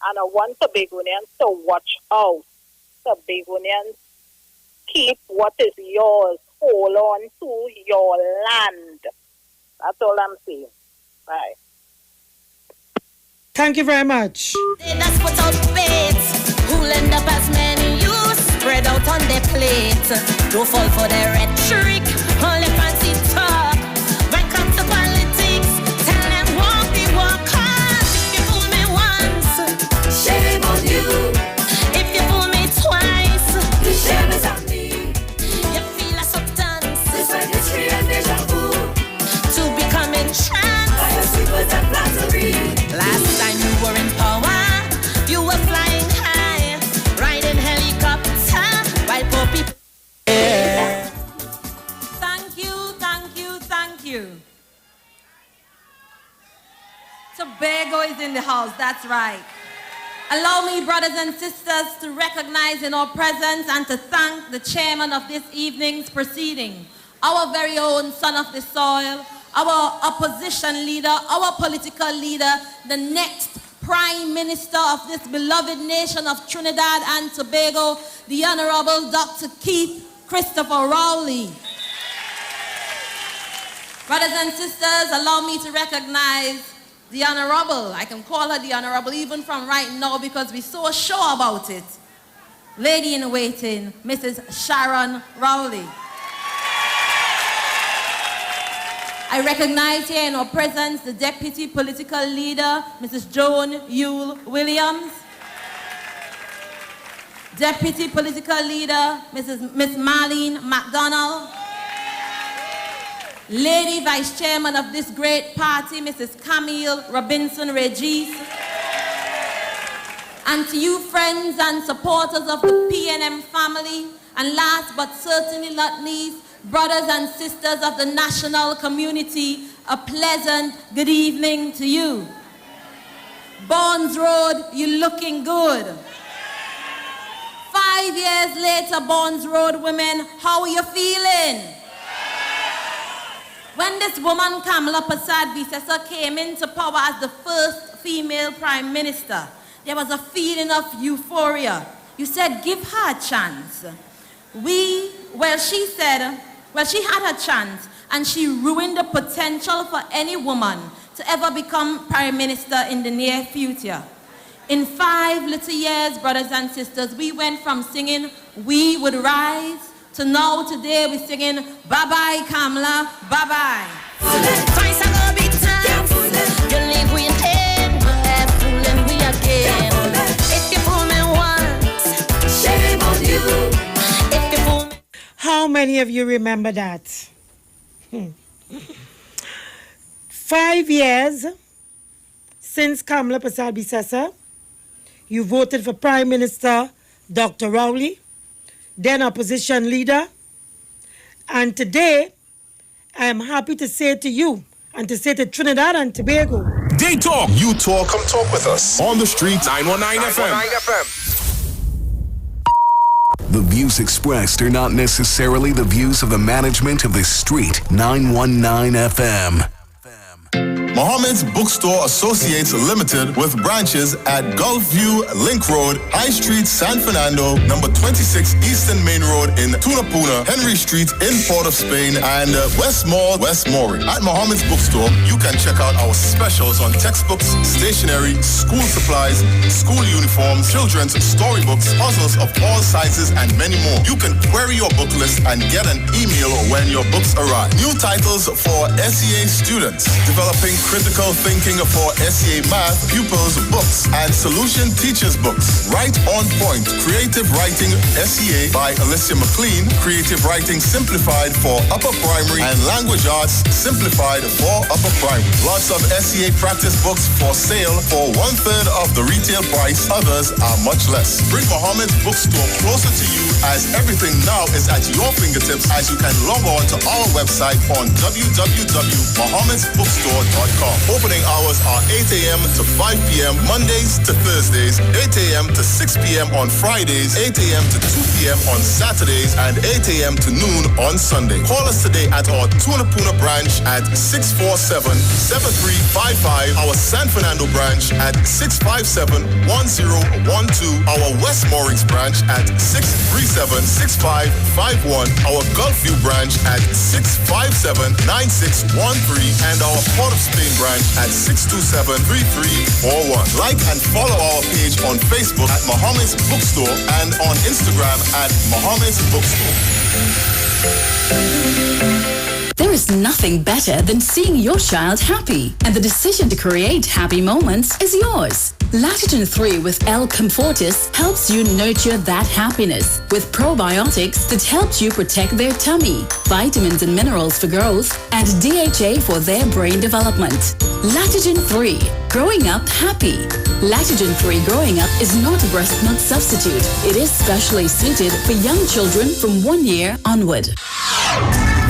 And I want Tobagonians to watch out. Tobagonians, keep what is yours. Hold on to your land. That's all I'm saying. Bye. Thank you very much. They just put out baits. Who'll end up as many you spread out on their plate. Don't fall for their rhetoric. Only fancy talk. When it comes to politics, tell them walk the walk hard. If you fool me once, shame on you. If you fool me twice, the shame is on me. You feel a substance. This like history and deja vu. To become entranced by your secrets and flattery. Last time you were in power, you were flying high, riding helicopter, while poor people. Thank you, thank you, thank you. Tobago is in the house, that's right. Allow me, brothers and sisters, to recognize in our presence and to thank the chairman of this evening's proceeding, our very own son of the soil, our opposition leader, our political leader, the next Prime Minister of this beloved nation of Trinidad and Tobago, the Honorable Dr. Keith Christopher Rowley. Brothers and sisters, allow me to recognize the Honorable. I can call her the Honorable even from right now because we're so sure about it. Lady in waiting, Mrs. Sharon Rowley. I recognize here in our presence the Deputy Political Leader, Mrs. Joan Yule Williams. Deputy Political Leader, Miss Marlene MacDonald. Lady Vice Chairman of this great party, Mrs. Camille Robinson Regis. And to you friends and supporters of the PNM family, and last but certainly not least, brothers and sisters of the national community, a pleasant good evening to you. Bonds Road, you're looking good. 5 years later, Bonds Road women, how are you feeling? When this woman, Kamala Persad-Bissessar, came into power as the first female prime minister, there was a feeling of euphoria. You said, give her a chance. She had a chance, and she ruined the potential for any woman to ever become prime minister in the near future. In 5 little years, brothers and sisters, we went from singing We Would Rise to now today we're singing bye-bye Kamala, bye-bye. Twice I go big time. You leave we in, we're fooling we again. If you fool me once, shame on you. If you fool me. How many of you remember that? 5 years since Kamala Persad-Bissessar, you voted for Prime Minister Dr. Rowley, then opposition leader. And today, I am happy to say to you and to say to Trinidad and Tobago. They talk. You talk. Come talk with us. On the street. 919 FM. The views expressed are not necessarily the views of the management of the street. 919 FM. Mohammed's Bookstore Associates Limited with branches at Gulfview Link Road, High Street, San Fernando, number 26 Eastern Main Road in Tunapuna, Henry Street in Port of Spain, and West Mall, West Maury. At Mohammed's Bookstore, you can check out our specials on textbooks, stationery, school supplies, school uniforms, children's storybooks, puzzles of all sizes, and many more. You can query your book list and get an email when your books arrive. New titles for SEA students, developing critical thinking for SEA math pupils books, and solution teachers books. Right on Point, Creative Writing SEA by Alicia McLean, Creative Writing Simplified for Upper Primary, and Language Arts Simplified for Upper Primary. Lots of SEA practice books for sale for 1/3 of the retail price. Others are much less. Bring Mohammed's Bookstore closer to you, as everything now is at your fingertips, as you can log on to our website on www.mohammedsbookstore.com. Opening hours are 8 a.m. to 5 p.m. Mondays to Thursdays, 8 a.m. to 6 p.m. on Fridays, 8 a.m. to 2 p.m. on Saturdays, and 8 a.m. to noon on Sunday. Call us today at our Tunapuna branch at 647-7355, our San Fernando branch at 657-1012, our West Morris branch at 637-6551, our Gulfview branch at 657-9613, and our Port of Spain branch at 627-3341. Like and follow our page on Facebook at Mohammed's Bookstore and on Instagram at Mohammed's Bookstore. There is nothing better than seeing your child happy, and the decision to create happy moments is yours. Latitude 3 with L Comfortis helps you nurture that happiness with probiotics that helps you protect their tummy, vitamins and minerals for growth, and DHA for their brain development. Latitude 3, growing up happy. Latitude 3 growing up is not a breast milk substitute. It is specially suited for young children from 1 year onward.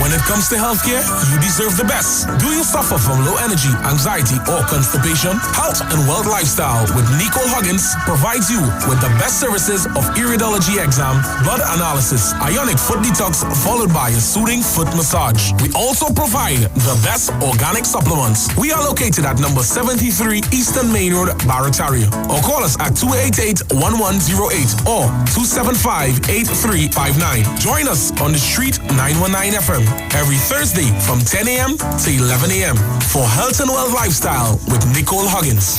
When it comes to healthcare, you deserve the best. Do you suffer from low energy, anxiety, or constipation? Health and Wealth Lifestyle with Nicole Huggins provides you with the best services of iridology exam, blood analysis, ionic foot detox, followed by a soothing foot massage. We also provide the best organic supplements. We are located at number 73 Eastern Main Road, Barataria. Or call us at 288-1108 or 275-8359. Join us on the street 919 FM. Every Thursday from 10 a.m. to 11 a.m. for Health and Wealth Lifestyle with Nicole Huggins.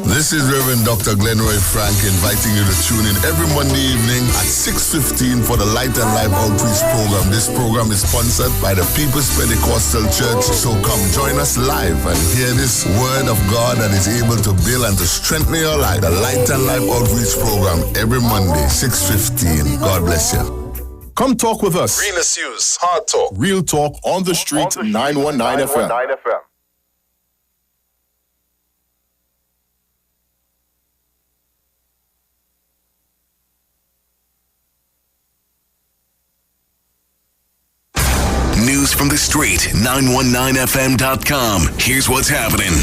This is Reverend Dr. Glenroy Frank inviting you to tune in every Monday evening at 6:15 for the Light and Life Outreach Program. This program is sponsored by the People's Pentecostal Church, so come join us live and hear this word of God that is able to build and to strengthen your life. The Light and Life Outreach Program every Monday, 6:15. God bless you. Come talk with us. Real issues, hard talk. Real Talk on the Street, 919 FM. News from the Street, 919fm.com. Here's what's happening.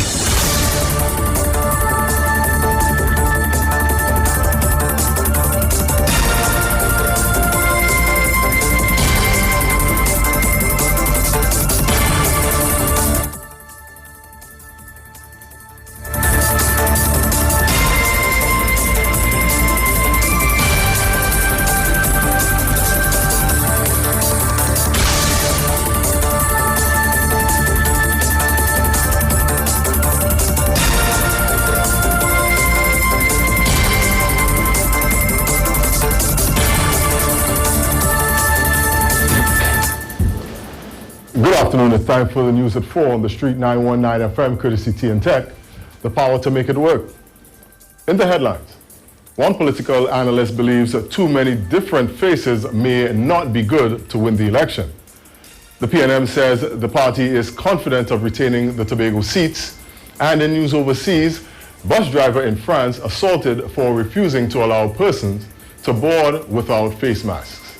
Good afternoon. It's time for the news at 4 on the Street 919 FM, courtesy TN Tech, the power to make it work. In the headlines, one political analyst believes that too many different faces may not be good to win the election. The PNM says the party is confident of retaining the Tobago seats. And in news overseas, bus driver in France assaulted for refusing to allow persons to board without face masks.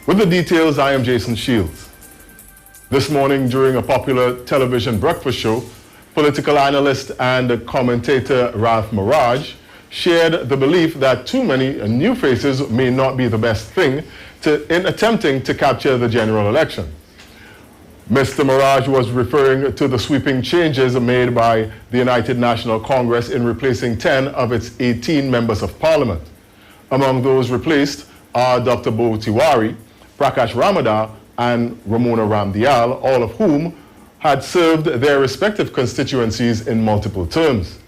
With the details, I am Jason Shields. This morning, during a popular television breakfast show, political analyst and commentator Ralph Mirage shared the belief that too many new faces may not be the best thing in attempting to capture the general election. Mr. Mirage was referring to the sweeping changes made by the United National Congress in replacing 10 of its 18 members of parliament. Among those replaced are Dr. Bo Tiwari, Prakash Ramadar, and Ramona Ramdial, all of whom had served their respective constituencies in multiple terms.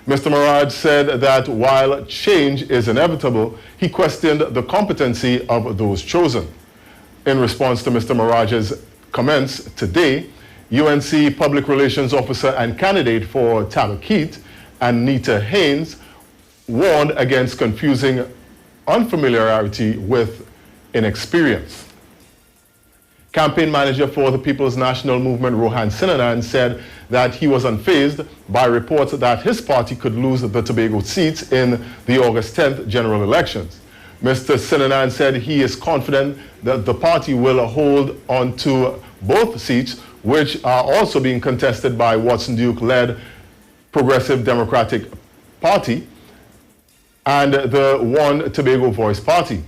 Mr. Mirage said that while change is inevitable, he questioned the competency of those chosen. In response to Mr. Mirage's comments today, UNC Public Relations Officer and candidate for Tabakeet, Anita Haynes, warned against confusing unfamiliarity with inexperience. Campaign manager for the People's National Movement, Rohan Sinanan, said that he was unfazed by reports that his party could lose the Tobago seats in the August 10th general elections. Mr. Sinanan said he is confident that the party will hold on to both seats, which are also being contested by Watson Duke-led Progressive Democratic Party and the One Tobago Voice Party.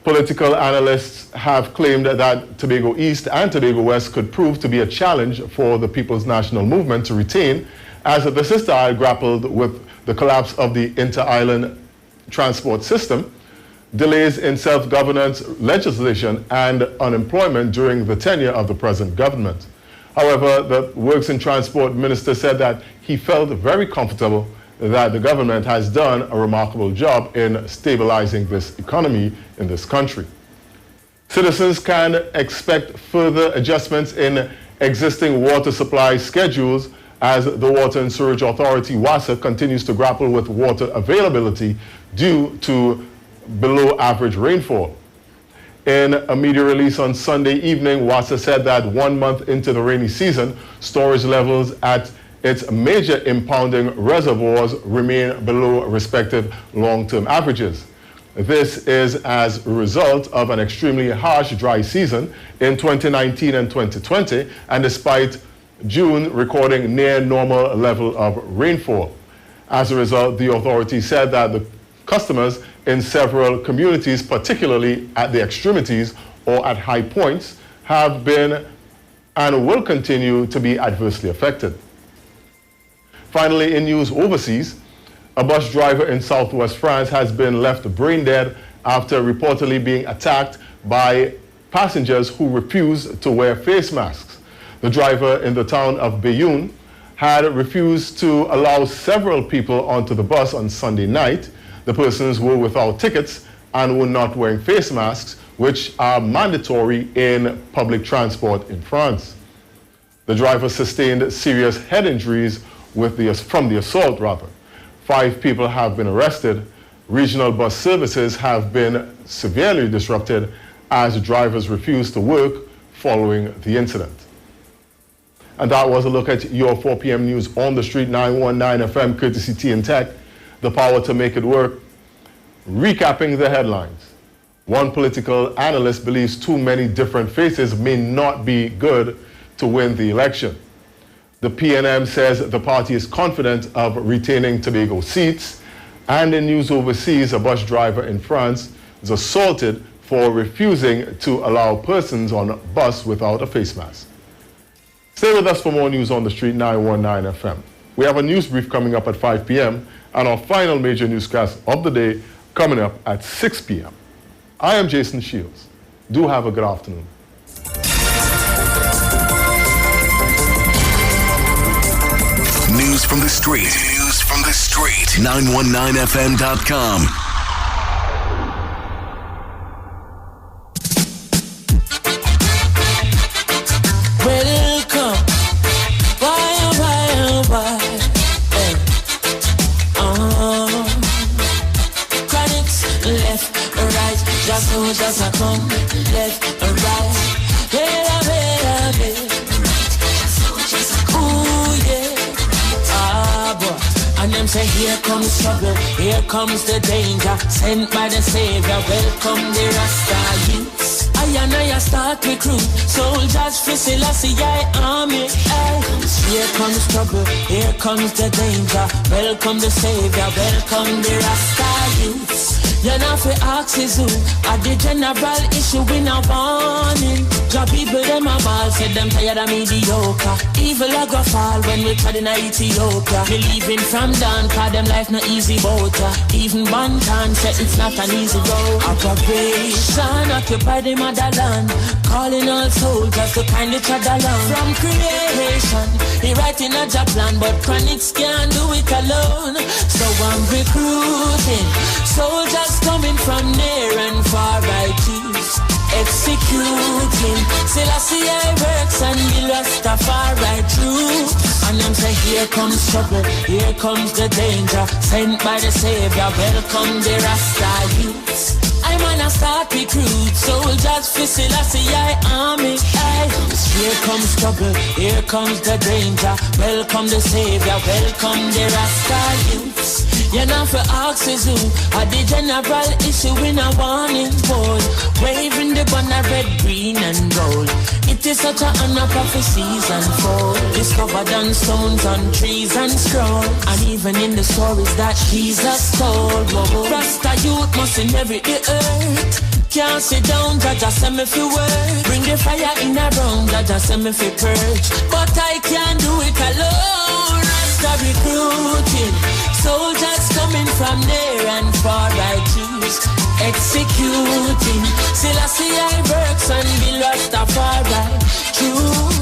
Political analysts have claimed that Tobago East and Tobago West could prove to be a challenge for the People's National Movement to retain, as the sister isle grappled with the collapse of the inter-island transport system, delays in self-governance legislation, and unemployment during the tenure of the present government. However, the Works and Transport Minister said that he felt very comfortable that the government has done a remarkable job in stabilizing this economy in this country. Citizens can expect further adjustments in existing water supply schedules as the Water and Sewerage Authority, WASA, continues to grapple with water availability due to below average rainfall. In a media release on Sunday evening, WASA said that 1 month into the rainy season, storage levels at its major impounding reservoirs remain below respective long-term averages. This is as a result of an extremely harsh dry season in 2019 and 2020, and despite June recording near normal level of rainfall. As a result, the authority said that the customers in several communities, particularly at the extremities or at high points, have been and will continue to be adversely affected. Finally, in news overseas, a bus driver in southwest France has been left brain dead after reportedly being attacked by passengers who refused to wear face masks. The driver in the town of Bayonne had refused to allow several people onto the bus on Sunday night. The persons were without tickets and were not wearing face masks, which are mandatory in public transport in France. The driver sustained serious head injuries from the assault. 5 people have been arrested. Regional bus services have been severely disrupted as drivers refused to work following the incident. And that was a look at your 4 p.m. news on the street, 919 FM, courtesy T and Tech, the power to make it work. Recapping the headlines. One political analyst believes too many different faces may not be good to win the election. The PNM says the party is confident of retaining Tobago seats. And in news overseas, a bus driver in France is assaulted for refusing to allow persons on a bus without a face mask. Stay with us for more news on the street, 919 FM. We have a news brief coming up at 5 p.m. and our final major newscast of the day coming up at 6 p.m. I am Jason Shields. Do have a good afternoon. News from the street. News from the street. 919fm.com. Welcome. Why? Hey. Chronics, left, right. Just a come. Left, right. Better. Ooh, yeah. And them say, here comes trouble, here comes the danger, sent by the Savior, welcome the Rasta youths. I and I start recruit, soldiers for Selassie, army. Here comes trouble, here comes the danger, welcome the Savior, welcome the Rasta youths. You're not for axes who at the general issue in a warning. Job people them a ball, said them tired of mediocre. Evil a go fall when we tried in Ethiopia. We leaving from down, cause them life no easy boat. Even Bantan said it's not an easy road. Operation occupy the motherland, calling all soldiers to kind each other along. From creation, he writing a job plan, but chronics can't do it alone. So I'm recruiting soldiers coming from near and far. I choose executing. Selassie I works and the Rastafari true. And them say here comes trouble, here comes the danger. Sent by the Savior, welcome the Rasta youths. I'm on a start recruit, soldiers for Selassie I army. Aye. Here comes trouble, here comes the danger. Welcome the Savior, welcome the Rasta youths. You're not for axes who are the general issue in a warning board. Waving the banner red, green and gold. It is such an honor prophecies unfold. Discovered on stones, on trees and scroll. And even in the stories that Jesus told. Whoa. Rasta youth must inherit the earth. Can't sit down, Jaja send me for work. Bring the fire in a room, Jaja send me for purge. But I can't do it alone. Rasta recruiting soldiers coming from near and far. I choose executing. Selassie I works and the Rastafari choose.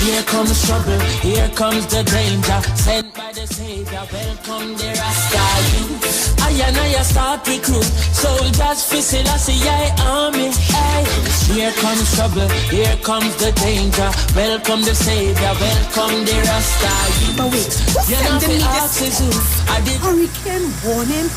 Here comes trouble, here comes the danger. Sent by the Savior, welcome the Rasta youth. I and I start recruit soldiers for Selassie I army. Hey. Here comes trouble, here comes the danger. Welcome the Savior, welcome the Rasta youth. But wait, what's sending me this hurricane warning?